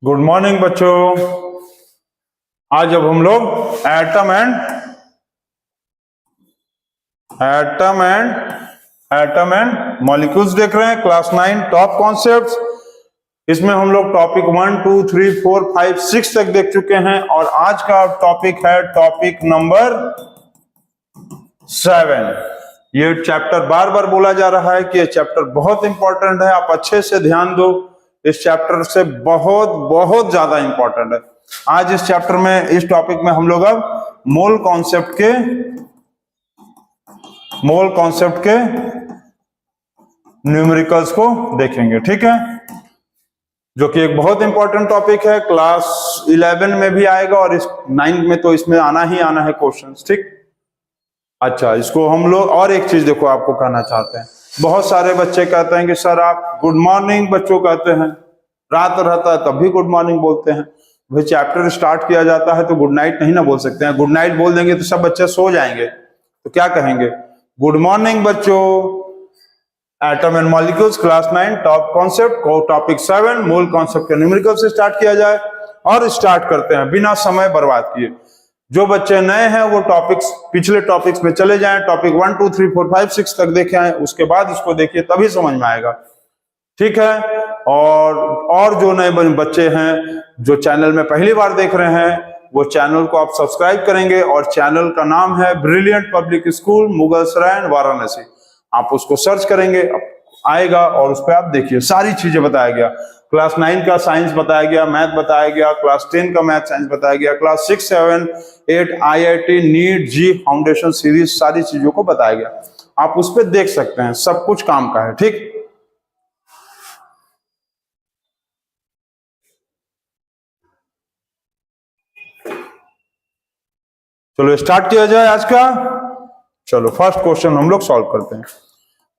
Good morning बच्चों। आज अब हम लोग एटम एंड मॉलिक्यूल्स देख रहे हैं। Class 9 top concepts. इसमें हम लोग टॉपिक 1 2 3 4 5 6 तक देख चुके हैं और आज का टॉपिक है टॉपिक नंबर 7। ये चैप्टर बार बार बोला जा रहा है कि ये चैप्टर बहुत इंपॉर्टेंट है, आप अच्छे से ध्यान दो। इस चैप्टर से बहुत बहुत ज्यादा इंपॉर्टेंट है। आज इस चैप्टर में, इस टॉपिक में हम लोग अब मोल कॉन्सेप्ट के न्यूमेरिकल्स को देखेंगे, ठीक है, जो कि एक बहुत इंपॉर्टेंट टॉपिक है। क्लास 11 में भी आएगा और इस 9 में तो इसमें आना ही आना है क्वेश्चंस, ठीक। अच्छा, इसको हम लोग और एक चीज देखो आपको कहना चाहते हैं। बहुत सारे बच्चे कहते हैं कि सर आप गुड मॉर्निंग बच्चों कहते हैं, रात रहता है तब भी गुड मॉर्निंग बोलते हैं। भाई चैप्टर स्टार्ट किया जाता है तो गुड नाइट नहीं ना बोल सकते हैं। गुड नाइट बोल देंगे तो सब बच्चे सो जाएंगे, तो क्या कहेंगे? गुड मॉर्निंग बच्चों। Atom and molecules class 9 top concept को टॉपिक 7 मोल कॉन्सेप्ट के न्यूमेरिकल से स्टार्ट किया जाए और स्टार्ट करते हैं बिना समय बर्बाद किए। जो बच्चे नए हैं वो टॉपिक्स, पिछले टॉपिक्स में चले जाएं, टॉपिक 1 2 3 4 5 6 तक देखे आए, उसके बाद इसको देखिए तभी समझ में आएगा, ठीक है। और जो नए बच्चे हैं जो चैनल में पहली बार देख रहे हैं वो चैनल को आप सब्सक्राइब करेंगे और चैनल का नाम है brilliant public school Mughalsarai Varanasi. आप उसको सर्च करेंगे, आएगा और उस पर आप देखिए सारी चीजें बताया गया। क्लास 9 का साइंस बताया गया, मैथ बताया गया, क्लास 10 का मैथ साइंस बताया गया, क्लास 6 7 8 IIT नीट जी फाउंडेशन सीरीज सारी चीजों को बताया गया। आप उस पर देख सकते हैं, सब कुछ काम का है, ठीक। चलो स्टार्ट किया जाए आज का। चलो फर्स्ट क्वेश्चन हम लोग सॉल्व करते हैं।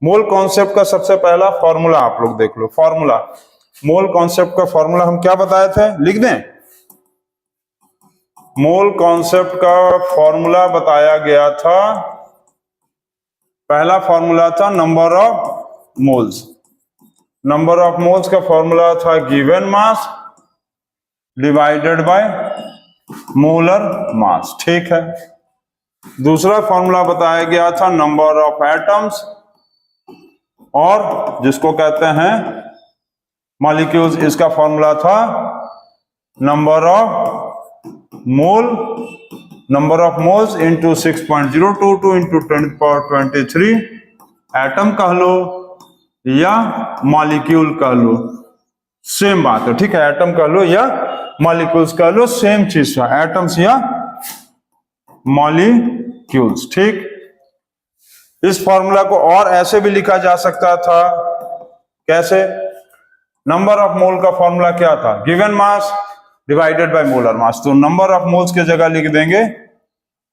मोल कॉन्सेप्ट का सबसे पहला फॉर्मूला आप लोग देख लो। फॉर्मूला, मोल कॉन्सेप्ट का फॉर्मूला हम क्या बताए थे, लिख दें। मोल कॉन्सेप्ट का फॉर्मूला बताया गया था, पहला फॉर्मूला था number of moles. Number of moles का फॉर्मूला था given mass divided by molar mass, ठीक है। दूसरा फॉर्मूला बताया गया था नंबर ऑफ एटम्स और जिसको कहते हैं मॉलिक्यूल्स, इसका फॉर्मूला था number of moles into 6.022 into 10⁻23। Atom कह लो या मॉलिक्यूल कह लो, सेम बात है, ठीक है। एटम कह लो या मॉलिक्यूल्स कह लो, सेम चीज है, एटम्स या मॉलिक्यूल्स, ठीक। इस फॉर्मूला को और ऐसे भी लिखा जा सकता था, कैसे? नंबर ऑफ मोल का फॉर्मूला क्या था, given mass divided by molar mass. तो नंबर ऑफ मोल्स की जगह लिख देंगे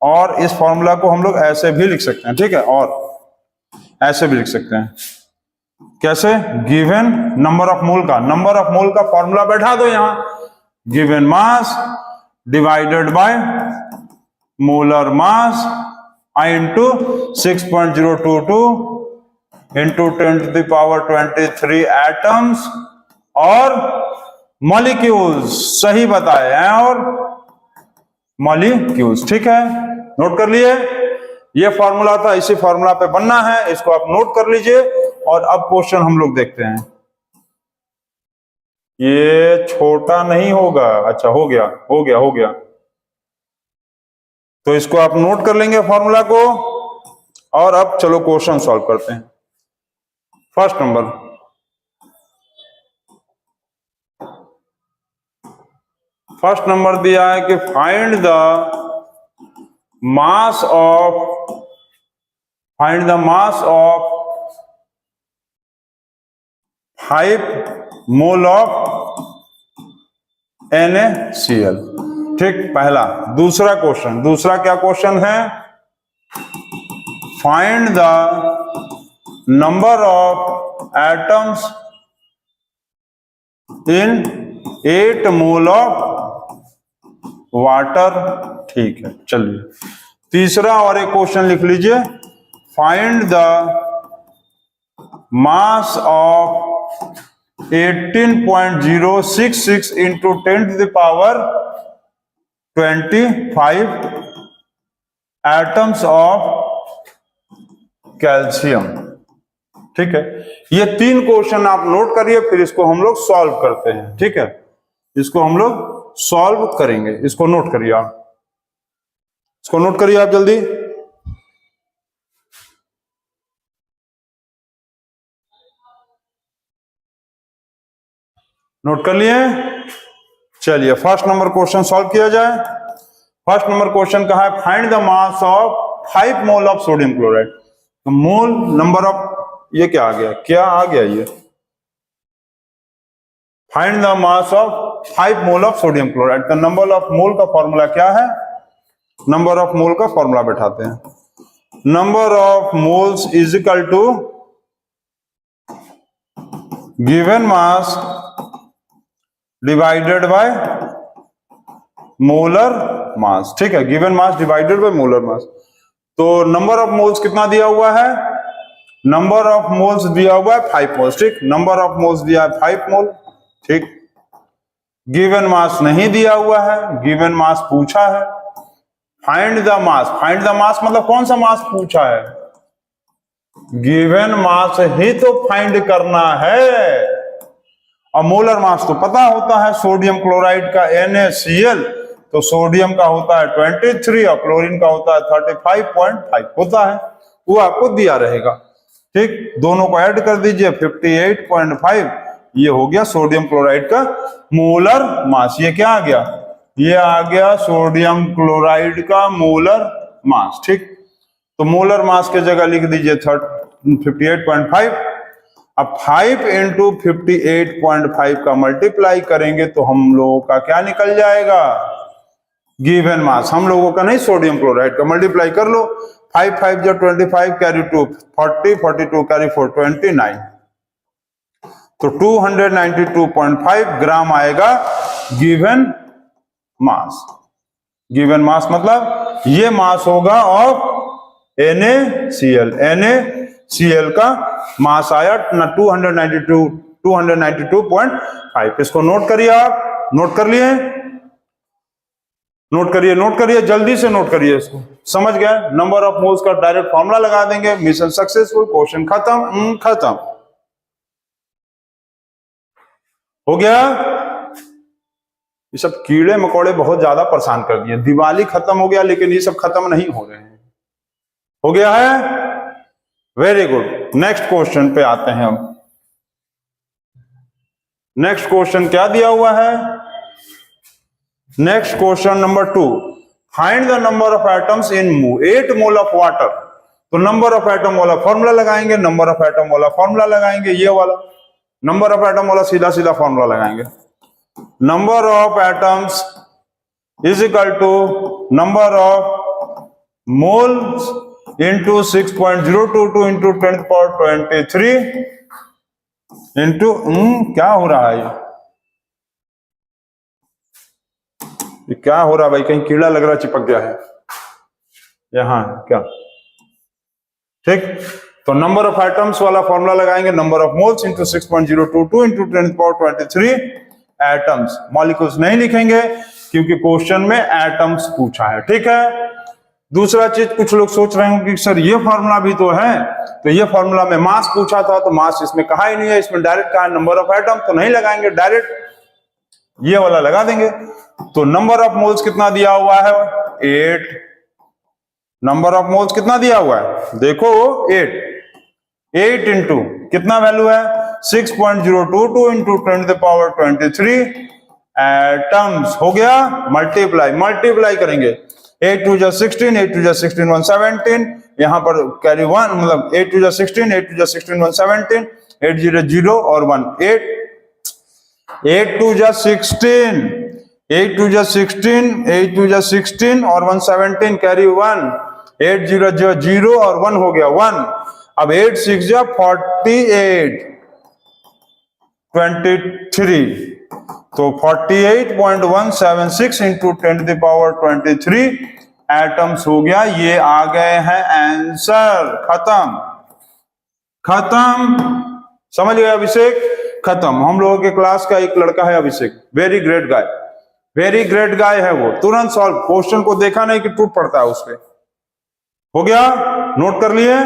और इस फॉर्मूला को हम लोग ऐसे भी लिख सकते हैं, ठीक है, और ऐसे भी लिख सकते हैं। कैसे? गिवन नंबर ऑफ मोल का फॉर्मूला बैठा दो यहां, given mass divided by molar mass into 6.022 into 10⁻23 atoms और मॉलिक्यूल्स, सही बताए हैं, और मॉलिक्यूल्स, ठीक है। नोट कर लिए? ये फॉर्मूला था, इसी फॉर्मूला पे बनना है, इसको आप नोट कर लीजिए। और अब क्वेश्चन हम लोग देखते हैं। ये छोटा नहीं होगा, अच्छा हो गया। तो इसको आप नोट कर लेंगे फॉर्मूला को और अब चलो क्वेश्चन सॉल्व करते हैं। फर्स्ट नंबर दिया है कि find the mass of 5 mole of NaCl, ठीक, पहला। दूसरा क्या क्वेश्चन है, find the number of atoms in 8 mole of water, ठीक है। चलिए तीसरा और एक क्वेश्चन लिख लीजिए, find the mass of 18.066 into 10⁻25 atoms of calcium. ठीक है, ये 3 क्वेश्चन आप नोट करिए, फिर इसको हम लोग सॉल्व करते हैं। ठीक है, इसको हम लोग सॉल्व करेंगे, इसको नोट करिए आप, इसको नोट करिए आप जल्दी। नोट कर लिए? चलिए फर्स्ट नंबर क्वेश्चन सॉल्व किया जाए। फर्स्ट नंबर क्वेश्चन कहा है, find the mass of 5 mole of sodium chloride. तो मोल नंबर ऑफ, ये क्या आ गया, क्या आ गया ये, find the mass of 5 mole of sodium chloride. तो नंबर ऑफ मोल का फॉर्मूला क्या है, नंबर ऑफ मोल का फॉर्मूला बैठाते हैं। Number of moles is equal to given mass divided by molar mass. ठीक है, given mass divided by molar mass. तो नंबर ऑफ मोल्स कितना दिया हुआ है, नंबर ऑफ मोल्स दिया हुआ है 5 मोल्स। ठीक, नंबर ऑफ मोल्स दिया है 5 मोल। ठीक, गिवन मास नहीं दिया हुआ है, गिवन मास पूछा है। Find the mass, find the mass मतलब कौन सा मास पूछा है, गिवन मास ही तो फाइंड करना है। और मोलर मास तो पता होता है, सोडियम क्लोराइड का NaCl, तो सोडियम का होता है 23 और क्लोरीन का होता है 35.5 होता है, वो आपको दिया रहेगा। ठीक, दोनों को ऐड कर दीजिए 58.5, ये हो गया सोडियम क्लोराइड का मोलर मास। ये क्या आ गया, ये आ गया सोडियम क्लोराइड का मोलर मास। ठीक, तो मोलर मास के जगह लिख दीजिए 58.5। अब 5 इंटू 58.5 का मल्टीप्लाई करेंगे तो हम लोगों का क्या निकल जाएगा, गिवन मास। हम लोगों का नहीं, सोडियम क्लोराइड का। मल्टीप्लाई कर लो, 5 5 जो 25 कैरी 2 40 42 कैरी 4 29, तो 292.5 ग्राम आएगा गिवन मास। गिवन मास मतलब ये मास होगा ऑफ NaCl। NaCl का मास आया 292.5। इसको नोट करिए आप, नोट कर लिए, नोट करिए, नोट करिए, जल्दी से नोट करिए इसको। समझ गए, नंबर ऑफ मोल्स का डायरेक्ट फॉर्मूला लगा देंगे, मिशन सक्सेसफुल, क्वेश्चन खत्म। खत्म हो गया। ये सब कीड़े मकोड़े बहुत ज्यादा परेशान कर दिए। दिवाली खत्म हो गया लेकिन ये सब खत्म नहीं हो रहे हैं। हो गया है, वेरी गुड। नेक्स्ट क्वेश्चन पे आते हैं हम। नेक्स्ट क्वेश्चन क्या दिया हुआ है, next question number 2, find the number of atoms in 8 mole of water. तो नंबर ऑफ एटम वाला फॉर्मूला लगाएंगे, नंबर ऑफ एटम वाला फॉर्मूला लगाएंगे, ये वाला नंबर ऑफ एटम वाला सीधा सीधा फॉर्मूला लगाएंगे। Number of atoms is equal to number of moles into 6.022 into 10⁻23 into क्या हो रहा है, ये क्या हो रहा है भाई, कहीं कीड़ा लग रहा चिपक गया है यहां क्या। ठीक, तो नंबर ऑफ एटम्स वाला फॉर्मूला लगाएंगे, number of moles into 6.022 into 10⁻23 atoms. Molecules नहीं लिखेंगे क्योंकि क्वेश्चन में एटम्स पूछा है। ठीक है, दूसरा चीज, कुछ लोग सोच रहे होंगे कि सर ये फॉर्मूला भी तो है, तो ये फॉर्मूला में मास पूछा था, तो मास इसमें कहा ही नहीं है, इसमें डायरेक्ट कहा नंबर ऑफ एटम, तो नहीं लगाएंगे, डायरेक्ट ये वाला लगा देंगे। तो नंबर ऑफ मोल्स कितना दिया हुआ है, 8। नंबर ऑफ मोल्स कितना दिया हुआ है, देखो 8 इंटू कितना वैल्यू है 6.022 इंटू 10⁻23 एटम्स। हो गया, मल्टीप्लाई, मल्टीप्लाई करेंगे, 8 2 16, 8 2 16 117, यहां पर कैरी 1, मतलब 8 2 16, 8 2 16 117, 8 0 0 और 1 8, 8 2 16, 8 2 16, 8 2 16 और 117 कैरी 1, 8 0 0 और 1 हो गया 1। अब 8 6 48 23, तो 48.176 इंटू 10⁻23 एटम्स हो गया। ये आ गए हैं आंसर। खत्म, खत्म, समझ गए अभिषेक। खत्म। हम लोगों के क्लास का एक लड़का है Abhishek, very great guy, very great guy है वो, तुरंत सॉल्व, क्वेश्चन को देखा नहीं कि टूट पड़ता है उस पे। हो गया, नोट कर लिए?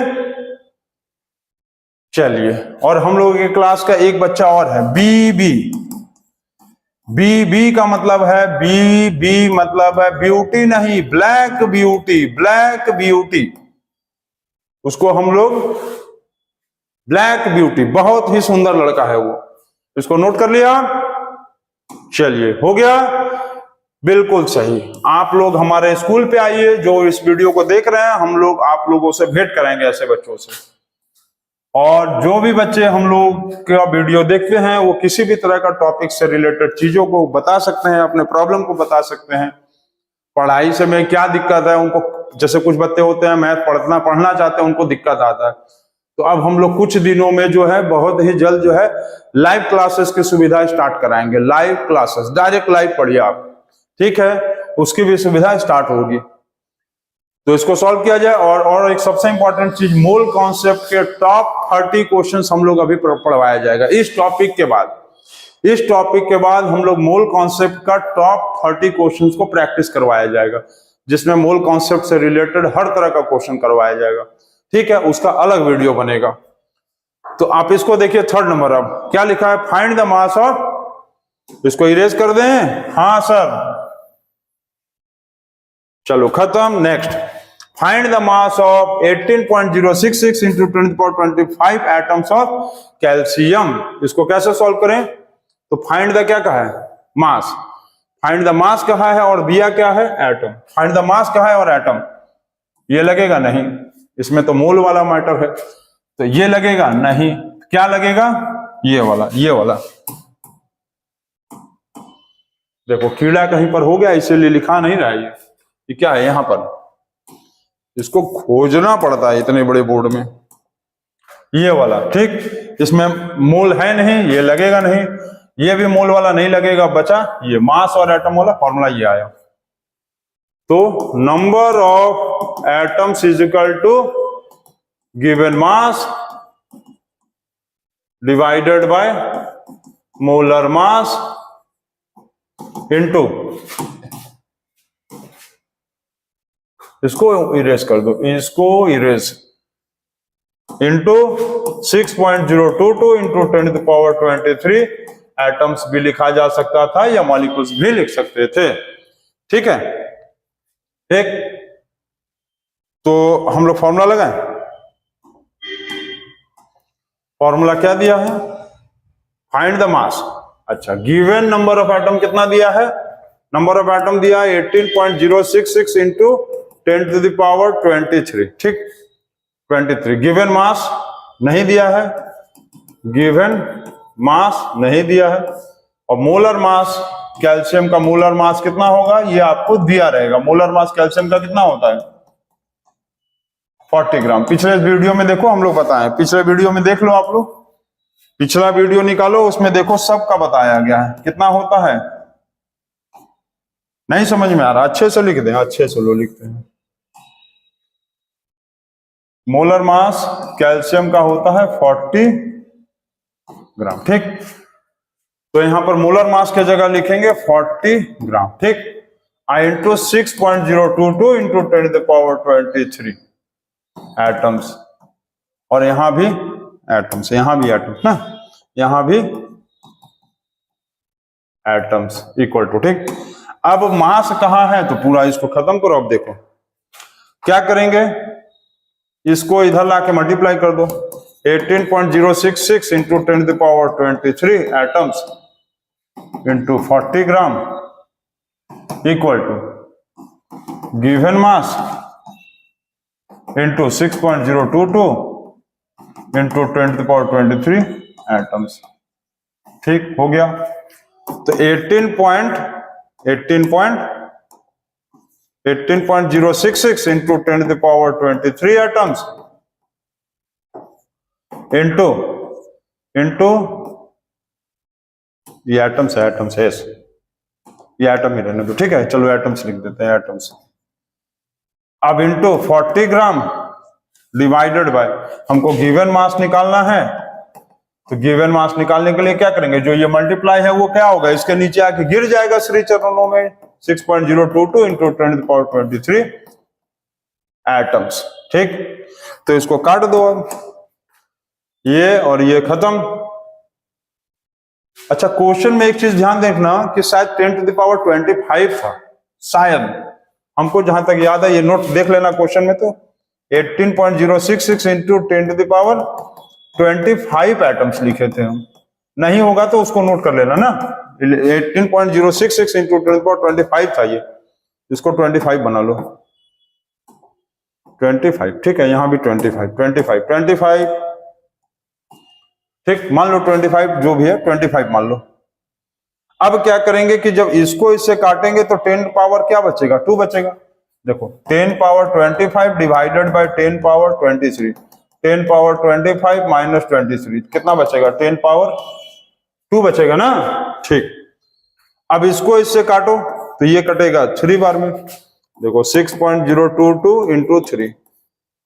चलिए, और हम लोगों के क्लास का एक बच्चा और है, बीबी। बीबी का मतलब है, बी मतलब है ब्यूटी नहीं, ब्लैक ब्यूटी, ब्लैक ब्यूटी, उसको हम लोग ब्लैक ब्यूटी, बहुत ही सुंदर लड़का है वो। इसको नोट कर लिया? चलिए, हो गया, बिल्कुल सही। आप लोग हमारे स्कूल पे आइए, जो इस वीडियो को देख रहे हैं, हम लोग आप लोगों से भेंट कराएंगे ऐसे बच्चों से। और जो भी बच्चे हम लोग का वीडियो देखते हैं वो किसी भी तरह का टॉपिक से रिलेटेड चीजों को बता सकते हैं, अपने प्रॉब्लम को बता सकते हैं, पढ़ाई से में क्या दिक्कत है उनको। जैसे कुछ बच्चे होते हैं मैथ पढ़ना चाहते हैं, उनको दिक्कत आता है, तो अब हम लोग कुछ दिनों में जो है, बहुत ही जल्द जो है, लाइव क्लासेस की सुविधा स्टार्ट कराएंगे। लाइव क्लासेस, डायरेक्ट लाइव पढ़िए आप, ठीक है, उसकी भी सुविधा स्टार्ट होगी। तो इसको सॉल्व किया जाए। और एक सबसे इंपॉर्टेंट चीज, मोल कॉन्सेप्ट के टॉप 30 क्वेश्चंस हम लोग अभी पढ़वाया जाएगा इस टॉपिक के बाद। इस टॉपिक के बाद हम लोग मोल कॉन्सेप्ट का टॉप 30 क्वेश्चंस को प्रैक्टिस करवाया जाएगा, जिसमें मोल कॉन्सेप्ट से रिलेटेड हर तरह का क्वेश्चन करवाया जाएगा, ठीक है, उसका अलग वीडियो बनेगा। तो आप इसको देखिए, 3rd नंबर। अब क्या लिखा है, फाइंड द मास ऑफ, इसको इरेज कर दें? हाँ सर, चलो खत्म। Next, find the mass of 18.066 into 10^25 atoms of calcium. इसको कैसे सॉल्व करें? तो फाइंड द क्या कहा है, मास। फाइंड द मास कहा है और दिया क्या है, एटम। फाइंड द मास कहा है और एटम, ये लगेगा नहीं, इसमें तो मोल वाला मैटर है, तो ये लगेगा नहीं। क्या लगेगा, ये वाला, ये वाला। देखो कीड़ा कहीं पर हो गया, इसीलिए लिखा नहीं रहा है। ये क्या है यहां पर, इसको खोजना पड़ता है इतने बड़े बोर्ड में। ये वाला, ठीक, इसमें मोल है नहीं, ये लगेगा नहीं, ये भी मोल वाला नहीं लगेगा, बचा ये मास और एटम वाला फॉर्मूला, ये आया। तो number of atoms is equal to given mass divided by molar mass into, इसको इरेज कर दो, इसको इरेज, इंटू 6.022 इंटू 10^23 एटम्स भी लिखा जा सकता था या मॉलिक्यूल्स भी लिख सकते थे, ठीक है। ठीक, तो हम लोग फॉर्मूला लगाएं। फॉर्मूला क्या दिया है, फाइंड द मास। अच्छा, गिवन नंबर ऑफ एटम कितना दिया है, नंबर ऑफ एटम दिया है 18.066 इंटू 10^23, ठीक, 23। गिवन मास नहीं दिया है, गिवन मास नहीं दिया है। और मोलर मास, कैल्शियम का मोलर मास कितना होगा, ये आपको दिया रहेगा। मोलर मास कैल्शियम का कितना होता है, 40 ग्राम। पिछले वीडियो में देखो हम लोग बताएं, पिछले वीडियो में देख लो आप लोग, पिछला वीडियो निकालो, उसमें देखो सबका बताया गया है कितना होता है। नहीं समझ में आ रहा, अच्छे से लिख दें, अच्छे से लो, लिखते हैं। मोलर मास कैल्शियम का होता है 40 ग्राम, ठीक। तो यहां पर मोलर मास की जगह लिखेंगे 40 ग्राम, ठीक। इंटू 6.022 इंटू 10^23 एटम्स, और यहां भी एटम्स, यहां भी एटम्स ना, यहां भी एटम्स इक्वल टू, ठीक। अब मास कहां है, तो पूरा इसको खत्म करो। अब देखो क्या करेंगे, इसको इधर लाके मल्टीप्लाई कर दो, 18.066 into 10^23 atoms into 40 gram equal to given mass into 6.022 into 10^23 atoms, ठीक हो गया। तो 18.066 इंटू 10^23 एटम्स इंटू ये एटम्स है, एटम्स है, ये एटम ही रहने दो, ठीक है, चलो एटम्स लिख देते हैं, एटम्स। अब इंटू 40 ग्राम डिवाइडेड बाय, हमको गिवन मास निकालना है, तो गिवन मास निकालने के लिए क्या करेंगे, जो ये मल्टीप्लाई है वो क्या होगा, इसके नीचे आके गिर जाएगा श्री चरणों में। 6.022 इंटू 10⁻23 एटम्स। ठीक, तो इसको काट दो अब, ये और ये खत्म। अच्छा, क्वेश्चन में एक चीज ध्यान देखना कि शायद 10⁻25 था, शायद, हमको जहां तक याद है, ये नोट देख लेना क्वेश्चन में। तो 18.066 इंटू 10⁻25 एटम्स लिखे थे हम, नहीं होगा तो उसको नोट कर लेना ना। 18.066 इंटू 10⁻25 था ये, इसको 25 बना लो, 25। ठीक है, यहां भी 25 ठीक, मान लो 25, जो भी है 25 मान लो। अब क्या करेंगे कि जब इसको इससे काटेंगे तो 10 पावर क्या बचेगा, 2 बचेगा। देखो 10⁻25 डिवाइडेड बाय 10⁻23, 10⁻25 माइनस 23 कितना बचेगा, 10⁻2 बचेगा ना। ठीक, अब इसको इससे काटो तो ये कटेगा 3 बार में। देखो 6.022 इंटू 3,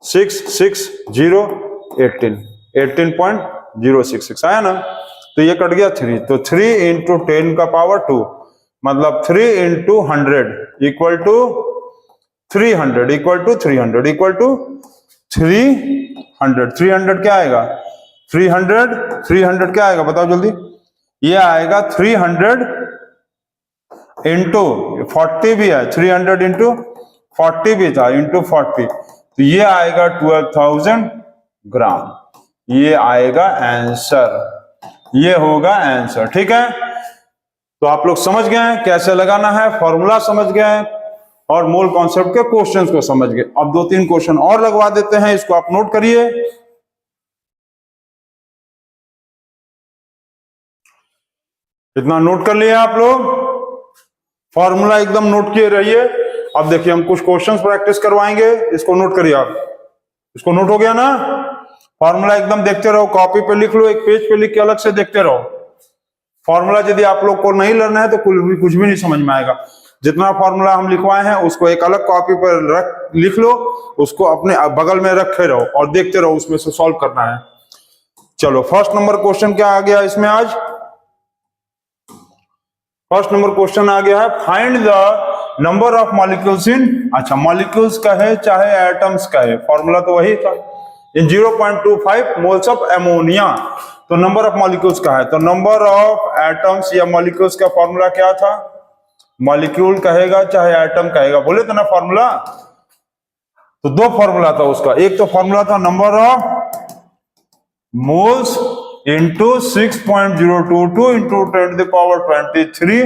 18.066 आया ना, तो ये कट गया 3, तो 3 इंटू 10 का पावर 2, मतलब 3 into 100 equal to 300 equal to 300 equal to 300। 300 क्या आएगा, 300 क्या आएगा बताओ जल्दी, ये आएगा 300 इंटू 40 भी है, 300 इंटू 40 भी था, इंटू 40, तो ये आएगा 12,000 ग्राम। ये आएगा आंसर, ये होगा आंसर। ठीक है, तो आप लोग समझ गए हैं कैसे लगाना है, फॉर्मूला समझ गए हैं और मूल कॉन्सेप्ट के क्वेश्चंस को समझ गए। अब 2-3 क्वेश्चन और लगवा देते हैं, इसको आप नोट करिए। इतना नोट कर लिया आप लोग, फॉर्मूला एकदम नोट किए रहिए। अब देखिए हम कुछ क्वेश्चंस प्रैक्टिस करवाएंगे, इसको नोट करिए आप, इसको नोट हो गया ना। फॉर्मूला एकदम देखते रहो, कॉपी पे लिख लो, एक पेज पे लिख के अलग से देखते रहो। फॉर्मूला यदि आप लोग को नहीं लर्न है तो कुछ भी नहीं समझ में आएगा। जितना फॉर्मूला हम लिखवाए हैं उसको एक अलग कॉपी पर लिख लो, उसको अपने बगल में रखे रहो और देखते रहो, उसमें से सॉल्व करना है। चलो फर्स्ट नंबर क्वेश्चन क्या आ गया इसमें आज, फर्स्ट नंबर क्वेश्चन आ गया है, find the number of molecules in, अच्छा मॉलिक्यूल्स का है चाहे एटम्स का है, फॉर्मूला तो वही था, इन 0.25 मोल्स ऑफ एमोनिया। तो नंबर ऑफ मॉलिक्यूल्स का है, तो नंबर ऑफ एटम्स या मॉलिक्यूल्स का फॉर्मूला क्या था, मॉलिक्यूल कहेगा चाहे एटम कहेगा, बोले तो ना फॉर्मूला। तो 2 फॉर्मूला था उसका, एक तो फॉर्मूला था number of moles into 6.022 into 10⁻23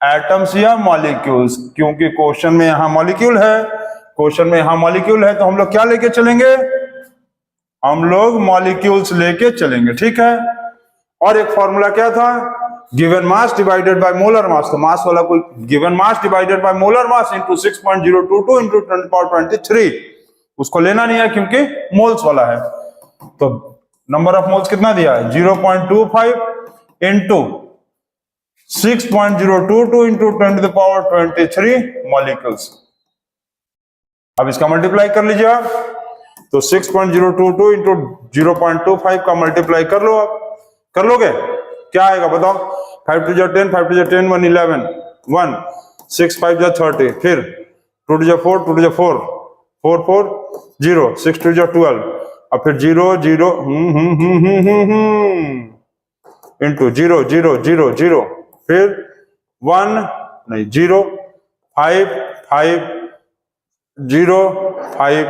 atoms या मॉलिक्यूल्स, क्योंकि क्वेश्चन में यहां मॉलिक्यूल है, क्वेश्चन में यहां मॉलिक्यूल है, तो हम लोग क्या लेके चलेंगे, हम लोग मॉलिक्यूल्स लेके चलेंगे। ठीक है, और एक फॉर्मूला क्या था, given mass divided by molar mass, तो मास वाला कोई given mass divided by molar mass into 6.022 into 10⁻23, उसको लेना नहीं है क्योंकि मोल्स वाला है। तो नंबर ऑफ मोल्स कितना दिया है, 0.25 इंटू 6.022 इंटू 10⁻23 मॉलिक्यूल्स। अब इसका मल्टीप्लाई कर लीजिए आप, तो 6.022 इंटू 0.25 का मल्टीप्लाई कर लो, आप कर लोगे, क्या आएगा बताओ, 5 2 10, 5 2 10, 1 11, 1 6 5 30, फिर 2 2 4, 2 2 4, 4 4 0, 6 2 12, और फिर 0 0 इंटू 0 0 0 0, फिर 1 नहीं 0 5 5 0 5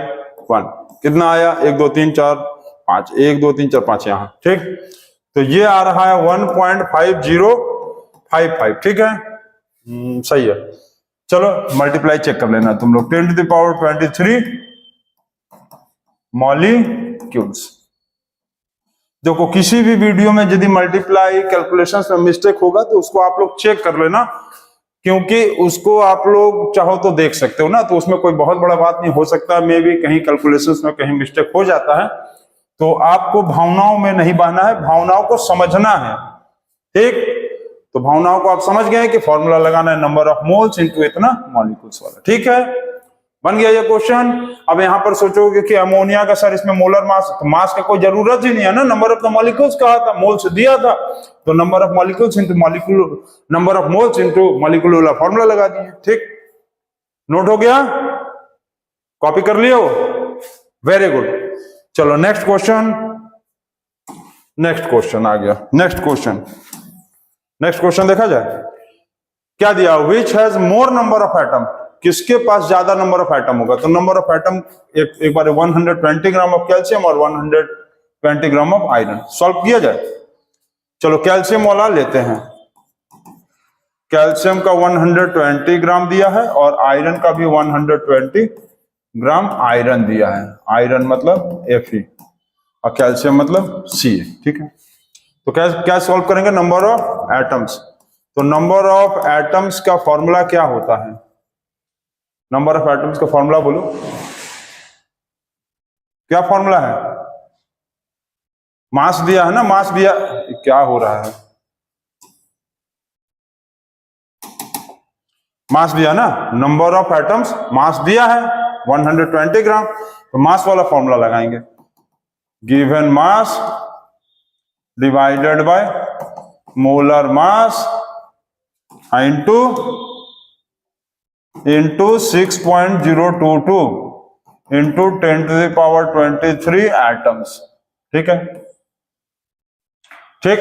1, कितना आया, 1 2 3 4 5, 1 2 3 4 5 यहाँ। ठीक, तो ये आ रहा है 1.5055। ठीक है, सही है। चलो मल्टीप्लाई चेक कर लेना तुम लोग, 10⁻23 मॉलिक्यूल्स। देखो किसी भी वीडियो में यदि मल्टीप्लाई कैलकुलेशंस में मिस्टेक होगा तो उसको आप लोग चेक कर लेना, क्योंकि उसको आप लोग चाहो तो देख सकते हो ना, तो उसमें कोई बहुत बड़ा बात नहीं हो सकता, मे भी कहीं कैलकुलेशंस में कहीं मिस्टेक हो जाता है, तो आपको भावनाओं में नहीं बहना है, भावनाओं को समझना है। ठीक, तो भावनाओं को आप समझ गए कि फॉर्मूला लगाना है नंबर ऑफ मोल्स इनटू इतना मॉलिक्यूल्स वाला। ठीक है, बन गया ये क्वेश्चन। अब यहां पर सोचोगे कि अमोनिया का सर इसमें मोलर मास, तो मास का कोई जरूरत ही नहीं है ना, नंबर ऑफ द मॉलिक्यूल्स कहा था, मोल्स दिया था, तो number of molecules into molecule, number of moles into molecule वाला फॉर्मूला लगा दिए। ठीक, नोट हो गया, कॉपी कर लियो, वेरी गुड। चलो नेक्स्ट क्वेश्चन, नेक्स्ट क्वेश्चन आ गया, नेक्स्ट क्वेश्चन, नेक्स्ट क्वेश्चन देखा जाए। क्या दिया, which has more number of atom, किसके पास ज्यादा नंबर ऑफ एटम होगा, तो नंबर ऑफ एटम एक बार 120 ग्राम ऑफ कैल्शियम और 120 ग्राम ऑफ आयरन। सॉल्व किया जाए, चलो कैल्शियम वाला लेते हैं। कैल्शियम का 120 ग्राम दिया है और आयरन का भी 120 ग्राम आयरन दिया है। आयरन मतलब Fe और कैल्शियम मतलब Ca। ठीक है, तो क्या सॉल्व करेंगे, नंबर ऑफ एटम्स। तो नंबर ऑफ एटम्स का फॉर्मूला क्या होता है, नंबर ऑफ एटम्स का फॉर्मूला बोलो, क्या फॉर्मूला है, मास दिया है ना, मास दिया, क्या हो रहा है, मास दिया ना, नंबर ऑफ एटम्स, मास दिया है 120 ग्राम, तो मास वाला फॉर्मूला लगाएंगे, given mass divided by molar mass into 6.022 into 10⁻23 atoms. ठीक है, ठीक,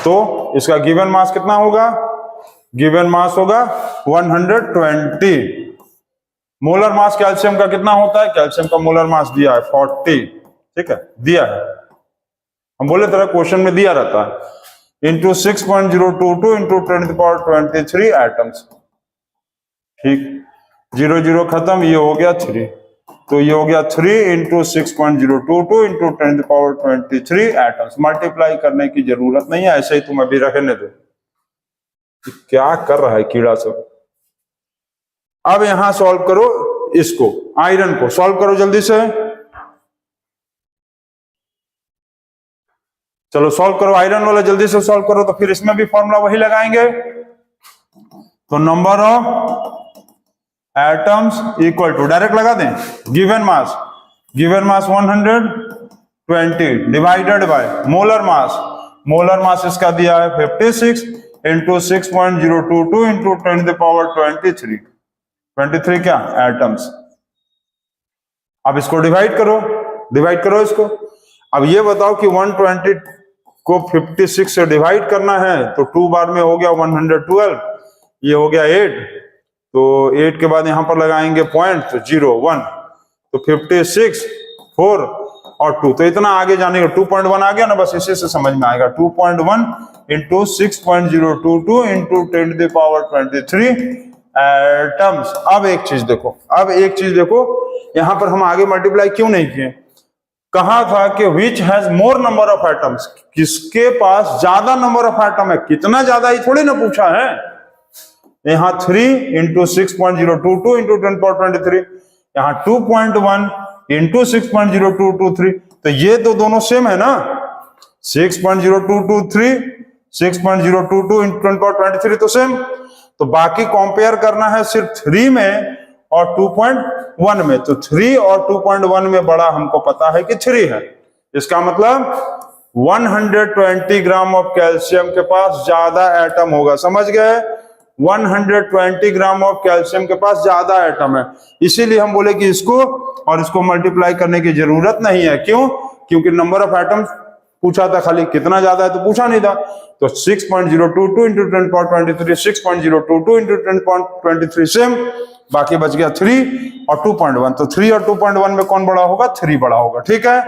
तो इसका गिवन मास कितना होगा, गिवन मास होगा 120। मोलर मास कैल्शियम का कितना होता है, कैल्शियम का मोलर मास दिया है 40। ठीक है, दिया है, हम बोले तरह क्वेश्चन में दिया रहता है, इंटू 6.022 इंटू 10⁻23 एटम्स। ठीक, 0 0 खत्म, ये हो गया 3, तो ये हो गया 3 इंटू 6.022 इंटू 10⁻23 एटम्स। मल्टीप्लाई करने की जरूरत नहीं है, ऐसे ही तुम अभी रहने दो। क्या कर रहा है कीड़ा सब। अब यहां सॉल्व करो इसको, आयरन को सॉल्व करो जल्दी से, चलो सॉल्व करो आयरन वाला, जल्दी से सॉल्व करो, तो फिर इसमें भी फॉर्मूला वही लगाएंगे। तो number of atoms equal to, direct लगा दें, given mass 120 divided by molar mass, molar mass इसका दिया है 56 इंटू 6.022 इंटू 10⁻23 क्या एटम्स। अब इसको डिवाइड करो इसको। अब ये बताओ कि 120 को 56 से डिवाइड करना है, तो 2 बार में हो गया 112, ये हो गया 8, तो 8 के बाद यहां पर लगाएंगे पॉइंट, तो 0 1, तो 56 4 और 2, तो इतना आगे जाने का 2.1 आ गया ना, बस इसी से समझ में आएगा। 2.1 इंटू 6.022 इंटू 10⁻23 एटम्स। अब एक चीज देखो, यहां पर हम आगे मल्टीप्लाई क्यों नहीं किए, कहा था कि which has more number of atoms, किसके पास ज्यादा नंबर ऑफ एटम है, कितना ज्यादा ही थोड़ी ना पूछा है। यहां 3 इंटू 6.022 इंटू 10⁻23, यहां 2.1 इंटू 6.0223, तो ये तो दोनों सेम है ना, 6.0223 6.022 इंटू 10⁻23 तो सेम, तो बाकी कंपेयर करना है सिर्फ 3 में और 2.1 में, तो 3 और 2.1 में बड़ा हमको पता है कि 3 है। इसका मतलब 120 ग्राम ऑफ कैल्शियम के पास ज्यादा एटम होगा, समझ गए, 120 ग्राम ऑफ कैल्शियम के पास ज्यादा एटम है, इसीलिए हम बोले कि इसको और इसको मल्टीप्लाई करने की जरूरत नहीं है। क्यों, क्योंकि नंबर ऑफ एटम पूछा था, खाली कितना ज्यादा है तो पूछा नहीं था। तो 6.022 इंटू 10⁻23 6.022 इंटू 10⁻23 सेम, बाकी बच गया 3 और 2.1, तो 3 और 2.1 में कौन बड़ा होगा, 3 बड़ा होगा। ठीक है,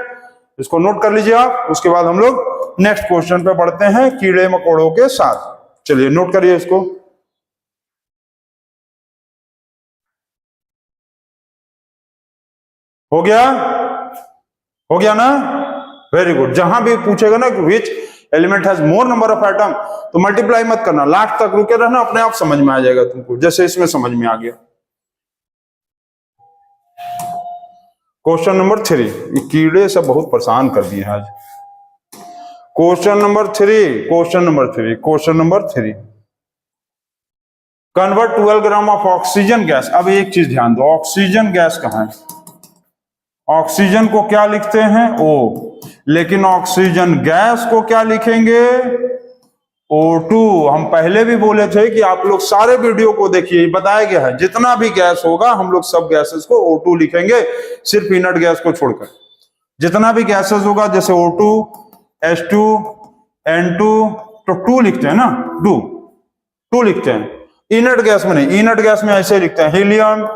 इसको नोट कर लीजिए आप। उसके बाद हम लोग नेक्स्ट क्वेश्चन पे बढ़ते हैं कीड़े मकोड़ों के साथ। चलिए नोट करिए इसको। हो गया ना, वेरी गुड। जहां भी पूछेगा ना which element has more number of atom, तो मल्टीप्लाई मत करना, लास्ट तक रुके रहना, अपने आप समझ में आ जाएगा तुमको, जैसे इसमें समझ में आ गया। क्वेश्चन नंबर 3, कीड़े सब बहुत परेशान कर दिए आज। Question number 3 convert 12 gram of oxygen gas. अब एक चीज ध्यान दो, ऑक्सीजन गैस कहाँ है? ऑक्सीजन को क्या लिखते हैं? O, लेकिन ऑक्सीजन गैस को क्या लिखेंगे? O2। हम पहले भी बोले थे कि आप लोग सारे वीडियो को देखिए, बताया गया है जितना भी गैस होगा हम लोग सब गैसेस को O2 लिखेंगे, सिर्फ इनर्ट गैस को छोड़कर। जितना भी गैसेस होगा जैसे O2, H2, N2, तो 2 लिखते हैं ना, 2 लिखते हैं। इनर्ट गैस में नहीं, इनर्ट गैस में ऐसे लिखते हैं हीलियम,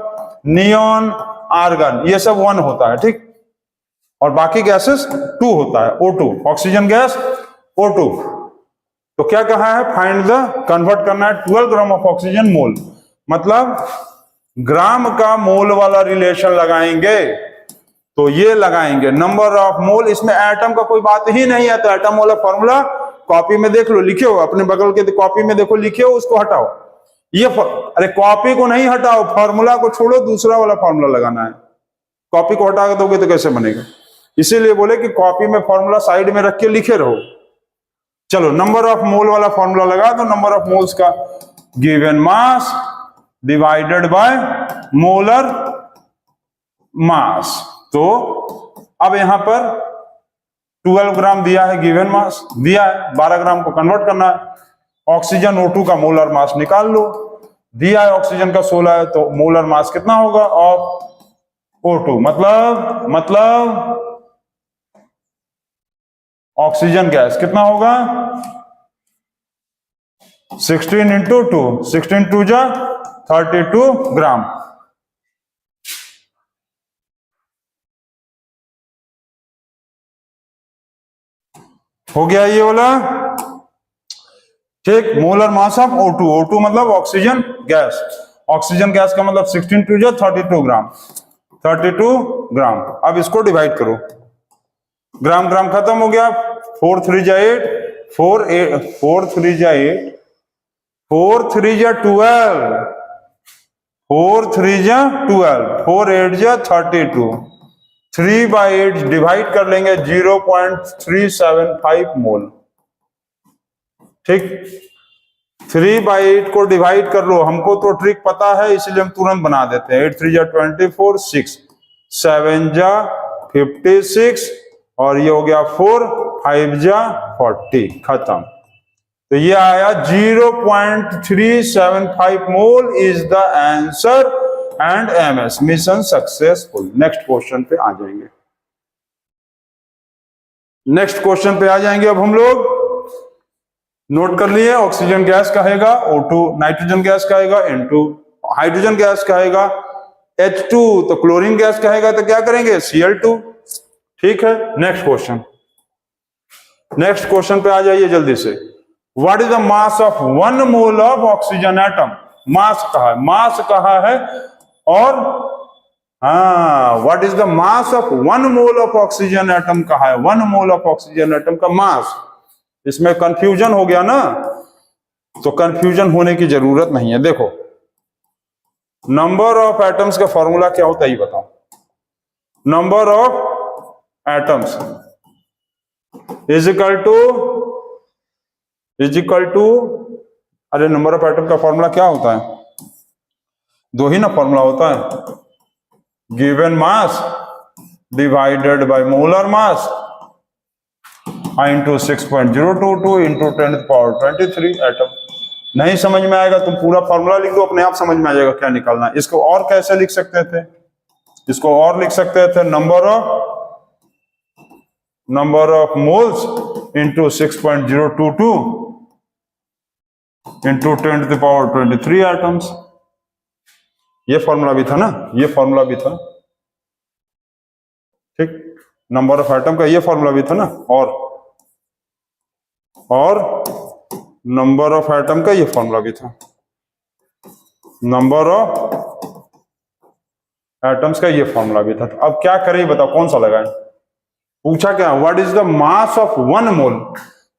नियॉन, आर्गन, ये सब 1 होता है, ठीक। और बाकी गैसेस 2 होता है, O2। Oxygen gas O2। तो क्या कहा है? फाइंड द, कन्वर्ट करना है 12 ग्राम ऑफ ऑक्सीजन मोल, मतलब ग्राम का मोल वाला रिलेशन लगाएंगे। तो ये लगाएंगे नंबर ऑफ मोल, इसमें एटम का कोई बात ही नहीं है। तो एटम वाला फॉर्मूला कॉपी में देख लो, लिखे हो अपने बगल के कॉपी में, देखो लिखे हो, उसको हटाओ। ये अरे कॉपी को नहीं हटाओ, फॉर्मूला को छोड़ो, दूसरा वाला फॉर्मूला लगाना है। कॉपी को हटा दोगे तो कैसे बनेगा? इसीलिए बोले कि कॉपी में फॉर्मूला साइड में रख के लिखे रहो। चलो नंबर ऑफ मोल वाला फॉर्मूला लगा दो। नंबर ऑफ मोल्स का given mass divided by molar mass. तो अब यहां पर 12 ग्राम दिया है, गिवन मास दिया है, 12 ग्राम को कन्वर्ट करना है। ऑक्सीजन O2 का मोलर मास निकाल लो, दिया है ऑक्सीजन का 16 है, तो मोलर मास कितना होगा ऑफ O2? मतलब ऑक्सीजन गैस कितना होगा? 16 इंटू 2, 16 2 जा 32 ग्राम। हो गया ये वाला, ठीक। Molar mass of O2, O2 मतलब ऑक्सीजन गैस। ऑक्सीजन गैस का मतलब 16 2 जा 32 ग्राम, 32 ग्राम। अब इसको डिवाइड करो, ग्राम ग्राम खत्म हो गया। 4 3 जा 8, 4 3 जा 8, 4 3 जा 12, 4 3 जा 12, 4 8 जा 32, 3 by 8 डिवाइड कर लेंगे 0.375 मोल, ठीक। 3 by 8 को डिवाइड कर लो, हमको तो ट्रिक पता है इसलिए हम तुरंत बना देते हैं। 8 3 जा 24, 6 7 जा 56, और ये हो गया 4 5 जा 40, खत्म। तो ये आया 0.375 mole is the answer and MS mission successful. Next question पे आ जाएंगे, नेक्स्ट क्वेश्चन पे आ जाएंगे। अब हम लोग नोट कर लिए, ऑक्सीजन गैस कहेगा O2, नाइट्रोजन गैस कहेगा N2, हाइड्रोजन गैस कहेगा H2, तो क्लोरीन गैस कहेगा तो क्या करेंगे? Cl2, ठीक है। नेक्स्ट क्वेश्चन, नेक्स्ट क्वेश्चन पे आ जाइए जल्दी से। What is the mass of 1 mole of oxygen atom? Mass कहा है, मास कहा है, और what is the mass of 1 mole of oxygen atom कहा है। 1 मोल ऑफ ऑक्सीजन एटम का मास, इसमें कंफ्यूजन हो गया ना, तो कंफ्यूजन होने की जरूरत नहीं है। देखो नंबर ऑफ एटम्स का फॉर्मूला क्या होता है ये बताओ। Number of atoms is equal to, अरे नंबर ऑफ एटम का फॉर्मूला क्या होता है? 2 ही ना फॉर्मूला होता है, given mass divided by molar mass into 6.022 into 10⁻23 atom. नहीं समझ में आएगा तुम पूरा फॉर्मूला लिख दो, अपने आप समझ में आ जाएगा क्या निकालना है। इसको और कैसे लिख सकते थे? इसको और लिख सकते थे number of moles into 6.022 into 10⁻23 atoms. ये फॉर्मूला भी था ना, ये फॉर्मूला भी था, ठीक। नंबर ऑफ एटम का ये फॉर्मूला भी था ना, और नंबर ऑफ एटम का ये फॉर्मूला भी था, नंबर ऑफ एटम्स का ये फॉर्मूला भी था। तो अब क्या करें बताओ, कौन सा लगाएं? पूछा क्या, what is the mass of 1 mole,